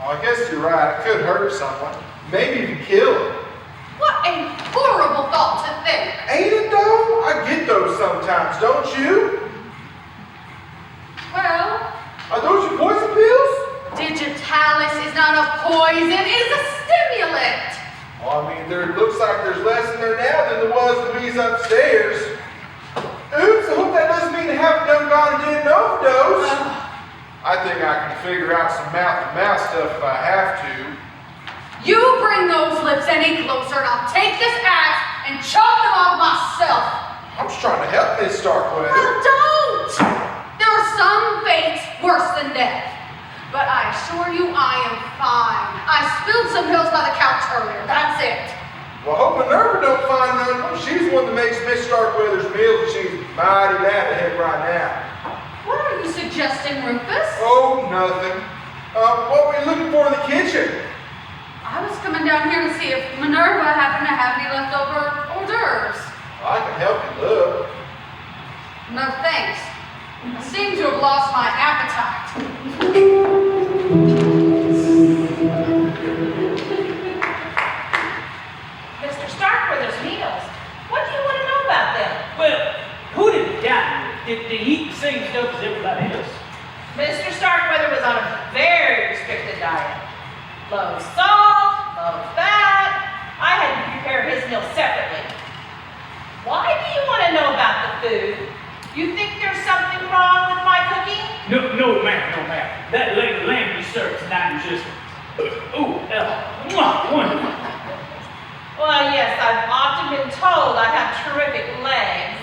[SPEAKER 2] Oh, I guess you're right. It could hurt someone. Maybe even kill him.
[SPEAKER 12] What a horrible
[SPEAKER 2] sometimes, don't you?
[SPEAKER 12] Well,
[SPEAKER 2] Are those your poison pills?
[SPEAKER 12] digitalis is not a poison, it is a stimulant.
[SPEAKER 2] Well, I mean, there looks like there's less in there now than there was when we was upstairs. Oops, I hope that doesn't mean I haven't done gone and did an overdose. I think I can figure out some mouth-to-mouth stuff if I have to.
[SPEAKER 12] You bring those lips any closer and I'll take this axe and chop them off myself.
[SPEAKER 2] I'm just trying to help Miss Starkweather.
[SPEAKER 12] Well, don't! There are some fates worse than death. But I assure you I am fine. I spilled some pills by the couch earlier, that's it.
[SPEAKER 2] Well, I hope Minerva don't find none. She's the one that makes Miss Starkweather's meals and she's mighty mad at him right now.
[SPEAKER 12] What are you suggesting, Rufus?
[SPEAKER 2] Oh, nothing. What were you looking for in the kitchen?
[SPEAKER 12] I was coming down here to see if Minerva happened to have any leftover hors d'oeuvres.
[SPEAKER 2] I can help you look.
[SPEAKER 12] No thanks. I seem to have lost my appetite.
[SPEAKER 7] Mr. Starkweather's meals. What do you want to know about them?
[SPEAKER 10] Well, who did he dine with? Did he eat the same stuff as everybody else?
[SPEAKER 7] Mr. Starkweather was on a very restricted diet. Low salt, low fat. I had to prepare his meal separately. Why do you want to know about the food? You think there's something wrong with my cooking?
[SPEAKER 10] No, ma'am. That leg of lamb you served tonight was just, wonderful.
[SPEAKER 7] Well, yes, I've often been told I have terrific legs.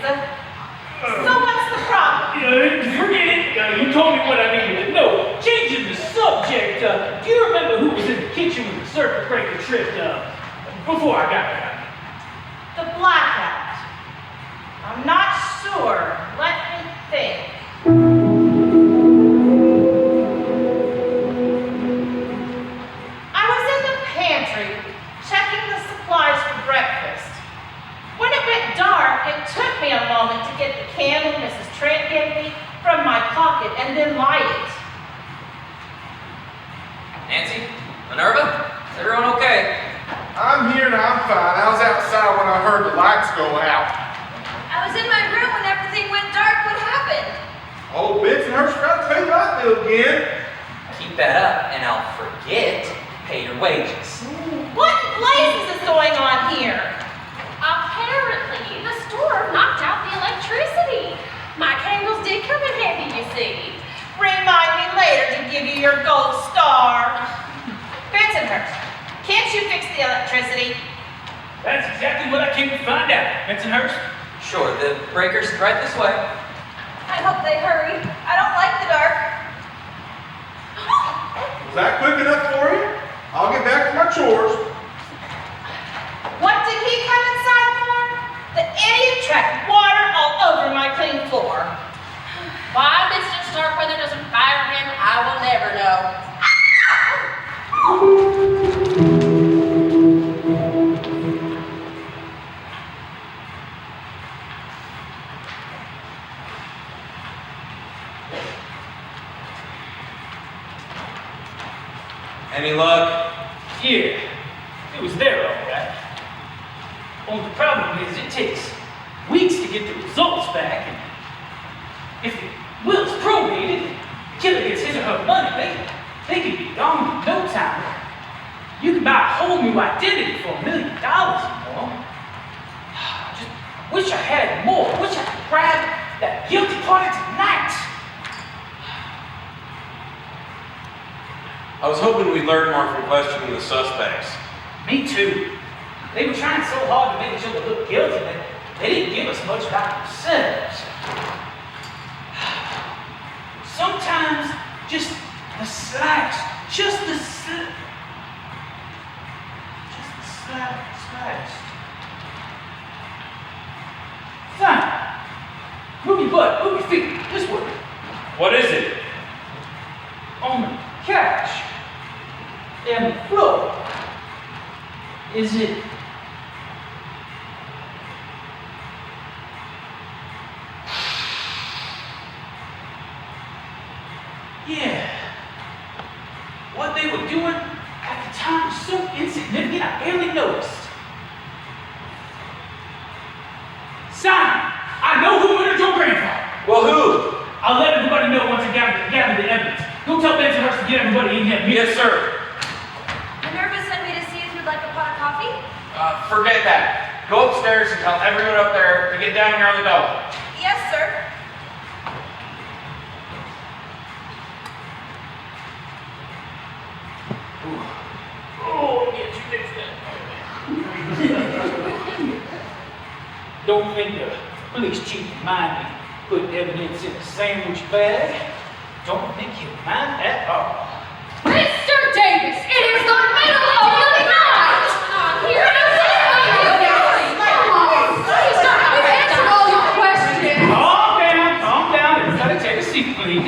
[SPEAKER 7] So what's the problem?
[SPEAKER 10] Forget it. You told me what I needed to know. Changing the subject, do you remember who was in the kitchen when the circuit breaker tripped before I got there?
[SPEAKER 7] The blackout. I'm not sure. Let me think. I was in the pantry checking the supplies for breakfast. When it went dark, it took me a moment to get the candle Mrs. Trent gave me from my pocket and then light it.
[SPEAKER 6] Nancy? Minerva? Is everyone okay?
[SPEAKER 2] I'm here and I'm fine. I was outside when I heard the lights go out.
[SPEAKER 15] I was in my room when everything went dark. What happened?
[SPEAKER 2] Oh, Bensonhurst forgot to pay the light bill again.
[SPEAKER 6] Keep that up and I'll forget to pay your wages.
[SPEAKER 7] What in blazes is going on here?
[SPEAKER 3] Apparently, the storm knocked out the electricity. My candles did come in handy, you see.
[SPEAKER 7] Remind me later to give you your gold star. Bensonhurst, can't you fix the electricity?
[SPEAKER 10] That's exactly what I came to find out, Bensonhurst.
[SPEAKER 6] Sure, the breaker's right this way.
[SPEAKER 15] I hope they hurry. I don't like the dark.
[SPEAKER 2] Was that quick enough for you? I'll get back to my chores.
[SPEAKER 7] What did he come inside for? The idiot tracked water all over my clean floor.
[SPEAKER 3] Why Mr. Starkweather doesn't fire him, I will never know.
[SPEAKER 14] Any luck?
[SPEAKER 10] Yeah, it was there all right. Only the problem is it takes weeks to get the results back, and if the will's probated and the killer gets his or her money, they can be gone in no time. You can buy a whole new identity for $1 million or more. Just wish I had more. Wish I could grab that guilty party tonight.
[SPEAKER 14] I was hoping we'd learn more from questioning the suspects.
[SPEAKER 10] Me too. They were trying so hard to make each other look guilty that they didn't give us much about themselves. Sometimes just the slightest, slightest. Fine. Move your butt, move your feet, this way.
[SPEAKER 14] What is it?
[SPEAKER 10] On the couch and the floor. Is it yeah. What they were doing at the time was so insignificant I barely noticed. Simon, I know who murdered your grandmother.
[SPEAKER 14] Well, who?
[SPEAKER 10] I'll let everybody know once I gather the evidence. Go tell Bensonhurst to get everybody in here.
[SPEAKER 14] Yes, sir.
[SPEAKER 15] Minerva sent me to see if you'd like a pot of coffee.
[SPEAKER 14] Forget that. Go upstairs and tell everyone up there to get down here on the double.
[SPEAKER 15] Yes, sir.
[SPEAKER 10] Oh, get you fixed up. Don't think the police chief will mind me putting evidence in a sandwich bag. Don't think he'll mind at all.
[SPEAKER 12] Mr. Davis, it is the middle of the night! Here it is! Please don't have to answer all your questions!
[SPEAKER 10] Calm down. Everybody take a seat, please.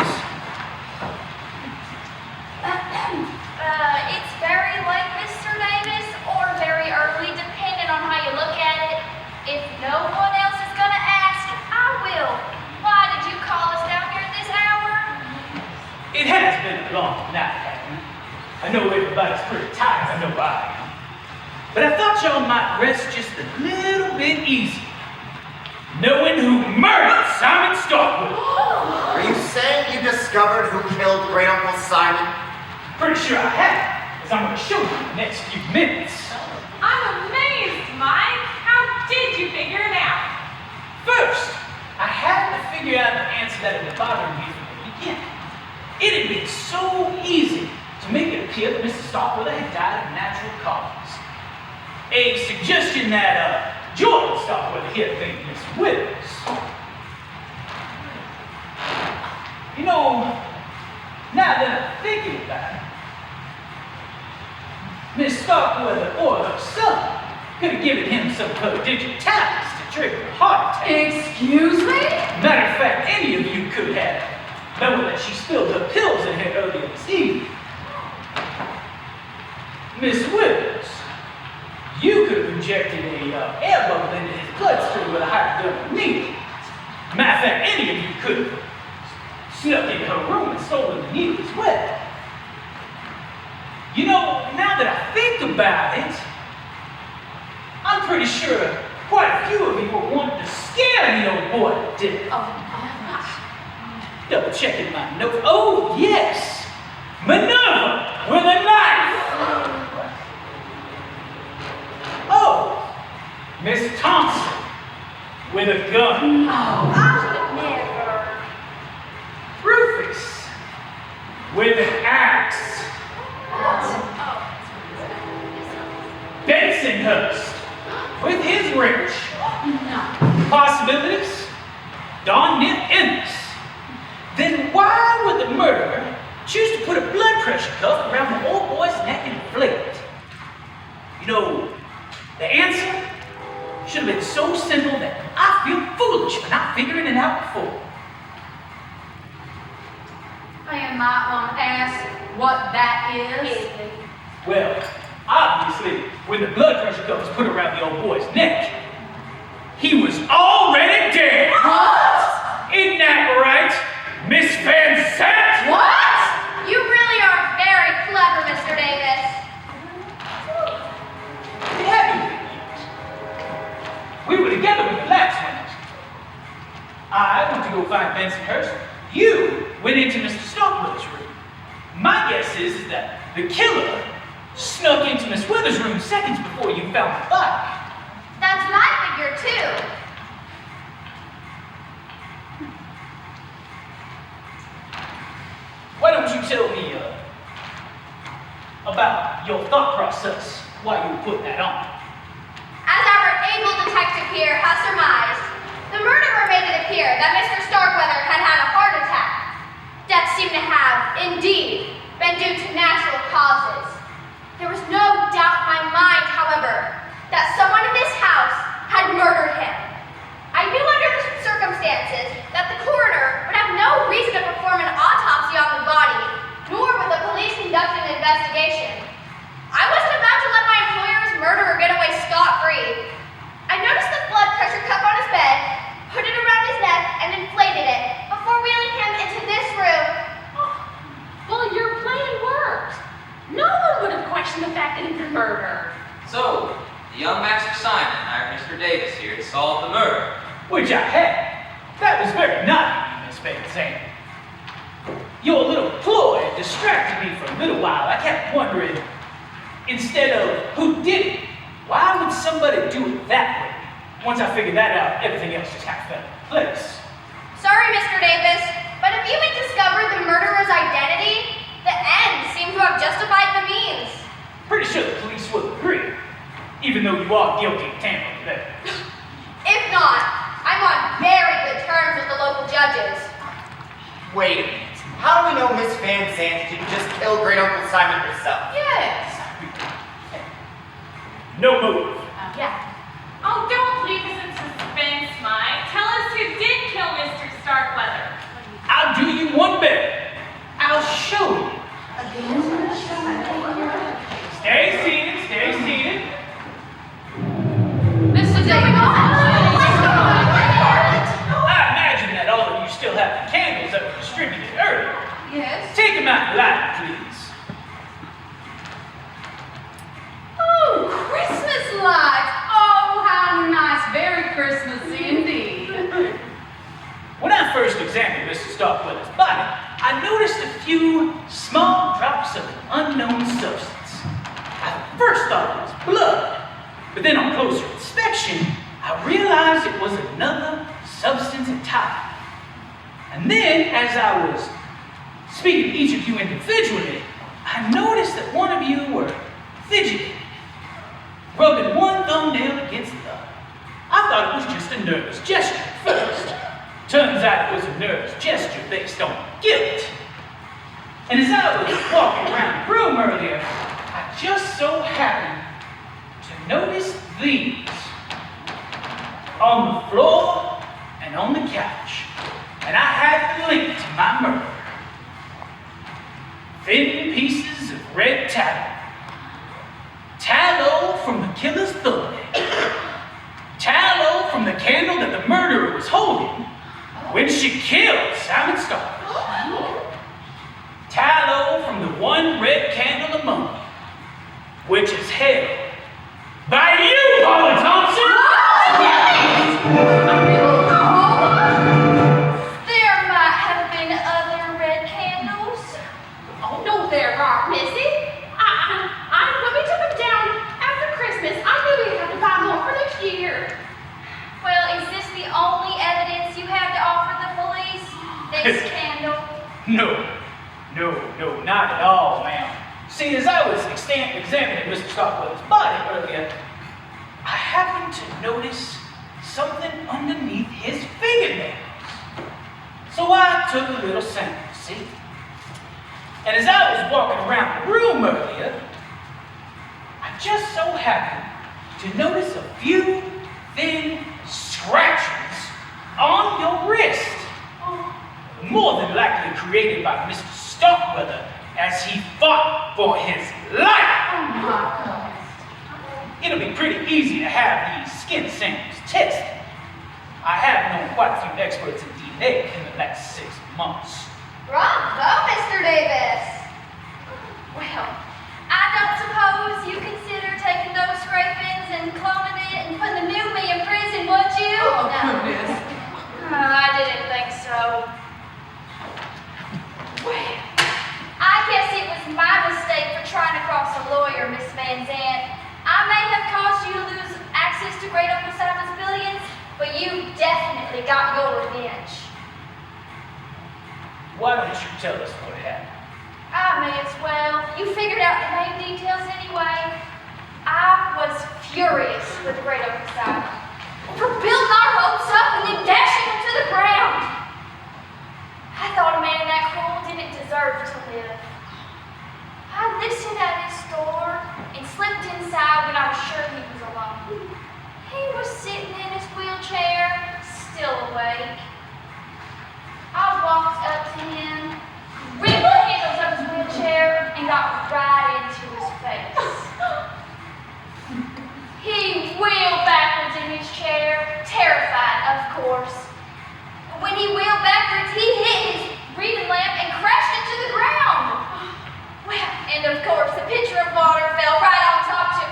[SPEAKER 15] It's very late, Mr. Davis, or very early, depending on how you look at it. If no one else is gonna ask, I will. Why did you call us down here at this hour?
[SPEAKER 10] It has been a long night, hasn't it? I know everybody's pretty tired. I know I am. But I thought y'all might rest just a little bit easier, knowing who murdered Simon Starkwood.
[SPEAKER 11] Are you saying you discovered who killed Great Uncle Simon?
[SPEAKER 10] Pretty sure I have, as I'm going to show you in the next few minutes.
[SPEAKER 9] I'm amazed, Mike. How did you figure it out?
[SPEAKER 10] First, I had to figure out the answer that had been bothering me from the beginning. It had been so easy to make it appear that Mr. Starkweather had died of natural causes. A suggestion that Jordan Starkweather here thanked Miss Withers. You know, now that I'm thinking about it, Miss Starkweather or her son could have given him some prodigious talents to trigger a heart attack.
[SPEAKER 12] Excuse me?
[SPEAKER 10] Matter of fact, any of you could have, knowing that she spilled her pills in here earlier this evening. Miss Withers, you could have injected a air bubble into his bloodstream with a hypodermic needle. Matter of fact, any of you could have snuck into her room and stolen the needle as well. You know, now that I think about it, I'm pretty sure quite a few of you were wanting to scare the old boy to death. Double checking my notes. Oh, yes! Minerva with a knife! Oh, Miss Thompson with a gun.
[SPEAKER 15] Never.
[SPEAKER 10] Rufus with an axe. Bensonhurst with his wrench. Possibilities? Darn near endless. Then why would the murderer choose to put a blood pressure cuff around the old boy's neck and inflate it? You know, the answer should have been so simple that I feel foolish for not figuring it out before.
[SPEAKER 12] I might want to ask what that is.
[SPEAKER 10] Well, obviously, when the blood pressure cuff was put around the old boy's neck, he was already dead.
[SPEAKER 12] What?
[SPEAKER 10] Isn't that right, Miss Van Sant?
[SPEAKER 12] What?
[SPEAKER 15] You really are very clever, Mr. Davis.
[SPEAKER 10] It had to be years. We were together with the last one. I went to go find Bensonhurst. You went into Mr. Starkweather's room. My guess is that the killer snuck into Miss Withers' room seconds before you found the body.
[SPEAKER 15] That's my figure, too.
[SPEAKER 10] Why don't you tell me about your thought process while you were putting that on?
[SPEAKER 15] As our able detective here has surmised, the murderer made it appear that Mr. Starkweather had had a heart attack. Death seemed to have, indeed, been due to natural causes. There was no doubt in my mind, however, that someone in this house had murdered him. I knew under the circumstances that the coroner would have no reason to perform an autopsy on the body, nor would the police conduct an investigation. I wasn't about to let my employer's murderer get away scot-free. I noticed the blood pressure cuff on his bed, put it around his neck, and inflated it before wheeling him into this room.
[SPEAKER 3] Well, your plan worked. No one would have questioned the fact that he was murdered.
[SPEAKER 6] So, the young Master Simon hired Mr. Davis here to solve the murder.
[SPEAKER 10] Which I had. That was very nice. Miss Van Zandt. Your little ploy distracted me for a little while. I kept wondering, instead of who did it, why would somebody do it that way? Once I figured that out, everything else just kind of fell into place.
[SPEAKER 15] Sorry, Mr. Davis, but if you had discovered the murderer's identity, the ends seem to have justified the means.
[SPEAKER 10] Pretty sure the police will agree, even though you are guilty of tampering with evidence.
[SPEAKER 15] If not, I'm on very good terms with the local judges.
[SPEAKER 8] Wait a minute. How do we know Miss Van Zandt didn't just kill Great Uncle Simon herself?
[SPEAKER 9] Yes.
[SPEAKER 10] No motive.
[SPEAKER 9] Yeah. Oh, don't leave us in suspense, Mike. Tell us who did kill Mr. Starkweather.
[SPEAKER 10] I'll do you one better. I'll show you. Stay seated.
[SPEAKER 12] Mr. Davis.
[SPEAKER 10] I imagine that all of you still have the candles that were distributed earlier.
[SPEAKER 12] Yes.
[SPEAKER 10] Take them out and light, please.
[SPEAKER 12] Oh, Christmas lights. Oh, how nice. Very Christmas indeed.
[SPEAKER 10] When I first examined Mr. Starkweather's body, I noticed a few small drops of an unknown substance. I first thought it was blood, but then on closer inspection, I realized it was another substance entirely. And then, as I was speaking to each of you individually, I noticed that one of you were fidgeting, rubbing one thumbnail against the other. I thought it was just a nervous gesture at first. Turns out it was a nervous gesture based on guilt. And as I was walking around the room earlier, I just so happened to notice these on the floor and on the couch. And I had the link to my murder. Thin pieces of red tallow. Tallow from the killer's thumbnail. Tallow from the candle that the murderer was holding when she killed Simon Starkweather. Tallow from the one red candle among them, which is held by you, Paula Thompson!
[SPEAKER 15] There might have been other red candles.
[SPEAKER 3] Oh, no, there aren't, Missy. When we took them down after Christmas, I knew we'd have to buy more for next year.
[SPEAKER 15] Well, is this the only evidence you have to offer the police? This candle?
[SPEAKER 10] No, not at all, ma'am. See, as I was examining Mr. Starkweather's body earlier, I happened to notice something underneath his fingernails. So I took a little sample, see? And as I was walking around the room earlier, I just so happened to notice a few thin scratches on your wrist. More than likely created by Mr. Starkweather as he fought for his life.
[SPEAKER 12] Oh, my goodness.
[SPEAKER 10] It'll be pretty easy to have these skin samples tested. I have known quite a few experts in DNA in the last 6 months.
[SPEAKER 15] Bravo, Mr. Davis. Well, I don't suppose you consider taking those scrapings and cloning it and putting the new me in prison, would you?
[SPEAKER 12] Oh,
[SPEAKER 15] No.
[SPEAKER 12] goodness.
[SPEAKER 15] I didn't think so. Well, I guess it was my mistake for trying to cross a lawyer, Miss Van Zandt. I may have caused you to lose access to Great Uncle Simon's billions, but you definitely got your revenge.
[SPEAKER 10] Why don't you tell us what happened?
[SPEAKER 15] I may as well. You figured out the main details anyway. I was furious with Great Uncle Simon for building our hopes up and then dashing them to the ground. I thought a man that cruel didn't deserve to live. I listened at his door and slipped inside when I was sure he was alone. He was sitting in his wheelchair, still awake. I walked up to him, ripped the handles of his wheelchair, and got right into his face. He wheeled backwards in his chair, terrified, of course. When he wheeled backwards, he hit his reading lamp and crashed into the ground. Well, and of course, the pitcher of water fell right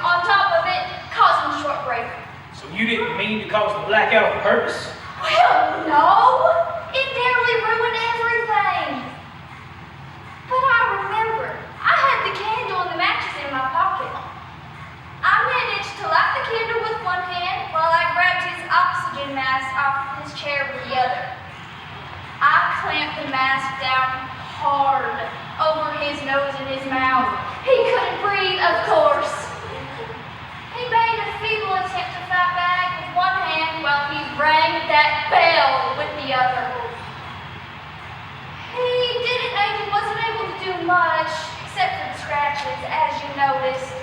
[SPEAKER 15] on top of it, causing a short break.
[SPEAKER 10] So you didn't mean to cause the blackout on purpose?
[SPEAKER 15] Well, no. It barely nearly ruined everything. But I remember, I had the candle and the matches in my pocket. I managed to light the candle with one hand while I grabbed his oxygen mask off his chair with the other. I clamped the mask down hard over his nose and his mouth. He couldn't breathe, of course. He made a feeble attempt to fight back with one hand while he rang that bell with the other. He wasn't able to do much, except for the scratches, as you noticed,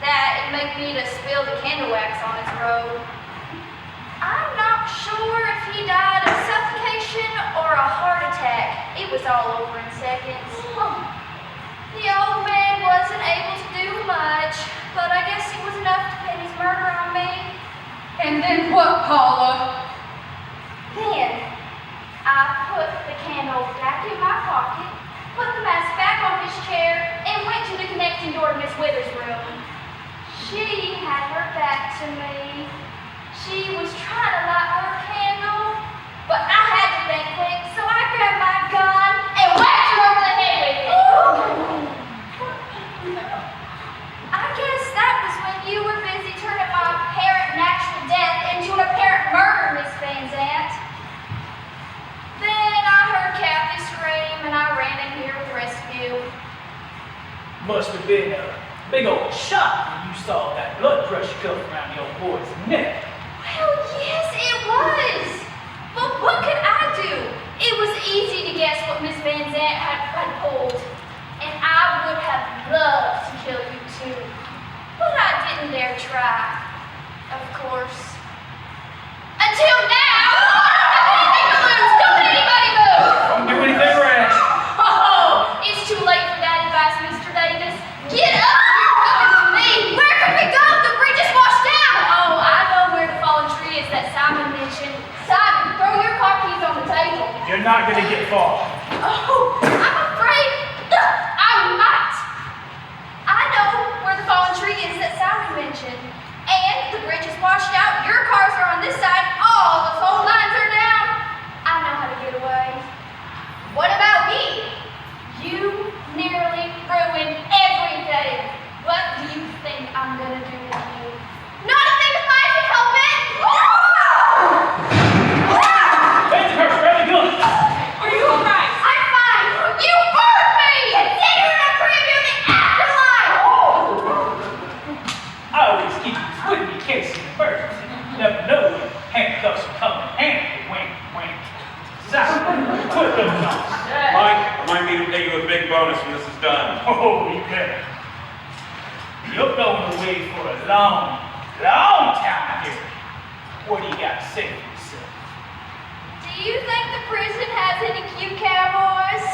[SPEAKER 15] that it made me to spill the candle wax on his robe. I'm not sure if he died of suffocation or a heart attack. It was all over in seconds. The old man wasn't able to do much, but I guess it was enough to pin his murder on me.
[SPEAKER 12] And then what, Paula?
[SPEAKER 15] Then, I put the candle back in my pocket, put the mask back on his chair, and went to the connecting door to Miss Withers' room. She had her back to me. She was trying to light her candle, but I had to think quick, so I grabbed my gun and whacked her over the head with it. I guess that was when you were busy turning my apparent natural death into an apparent murder, Miss Van Zandt. Then I heard Kathy scream, and I ran in here with rescue.
[SPEAKER 10] Must have been a big old shock when you saw that blood pressure cuff around your boy's neck.
[SPEAKER 15] Well, yes, it was. But what could I do? It was easy to guess what Miss Van Zandt had pulled. And I would have loved to kill you too. But I didn't dare try. Of course. Until now! Don't let anybody move!
[SPEAKER 10] Don't do anything rash.
[SPEAKER 15] Oh, it's too late for that advice, Mr. Davis. Get up! You're coming to me! Where can we go? The bridge is washed out! Oh, I know where the fallen tree is that Simon mentioned. Simon, throw your car keys on the table.
[SPEAKER 10] You're not gonna get far.
[SPEAKER 15] Oh, I'm afraid I might. I know where the fallen tree is that Simon mentioned. And the bridge is washed out. Your cars are on this side. All the phone lines are down. I know how to get away. What about me? You nearly ruined everything. What do you think I'm gonna do with you? Not a thing if I can help it!
[SPEAKER 10] That's her, grab the gun.
[SPEAKER 9] Are you alright?
[SPEAKER 15] I'm fine. You burned me! Consider it a preview of the afterlife!
[SPEAKER 10] I always keep this with me in case of emergency. You never know when handcuffs will come in handy. Wink, wink. Simon, put those on.
[SPEAKER 14] Mike, remind me to pay you a big bonus when this is done.
[SPEAKER 10] Oh, you better. You're going away for a long, long time here. What do you got to say for yourself?
[SPEAKER 15] Do you think the prison has any cute cowboys?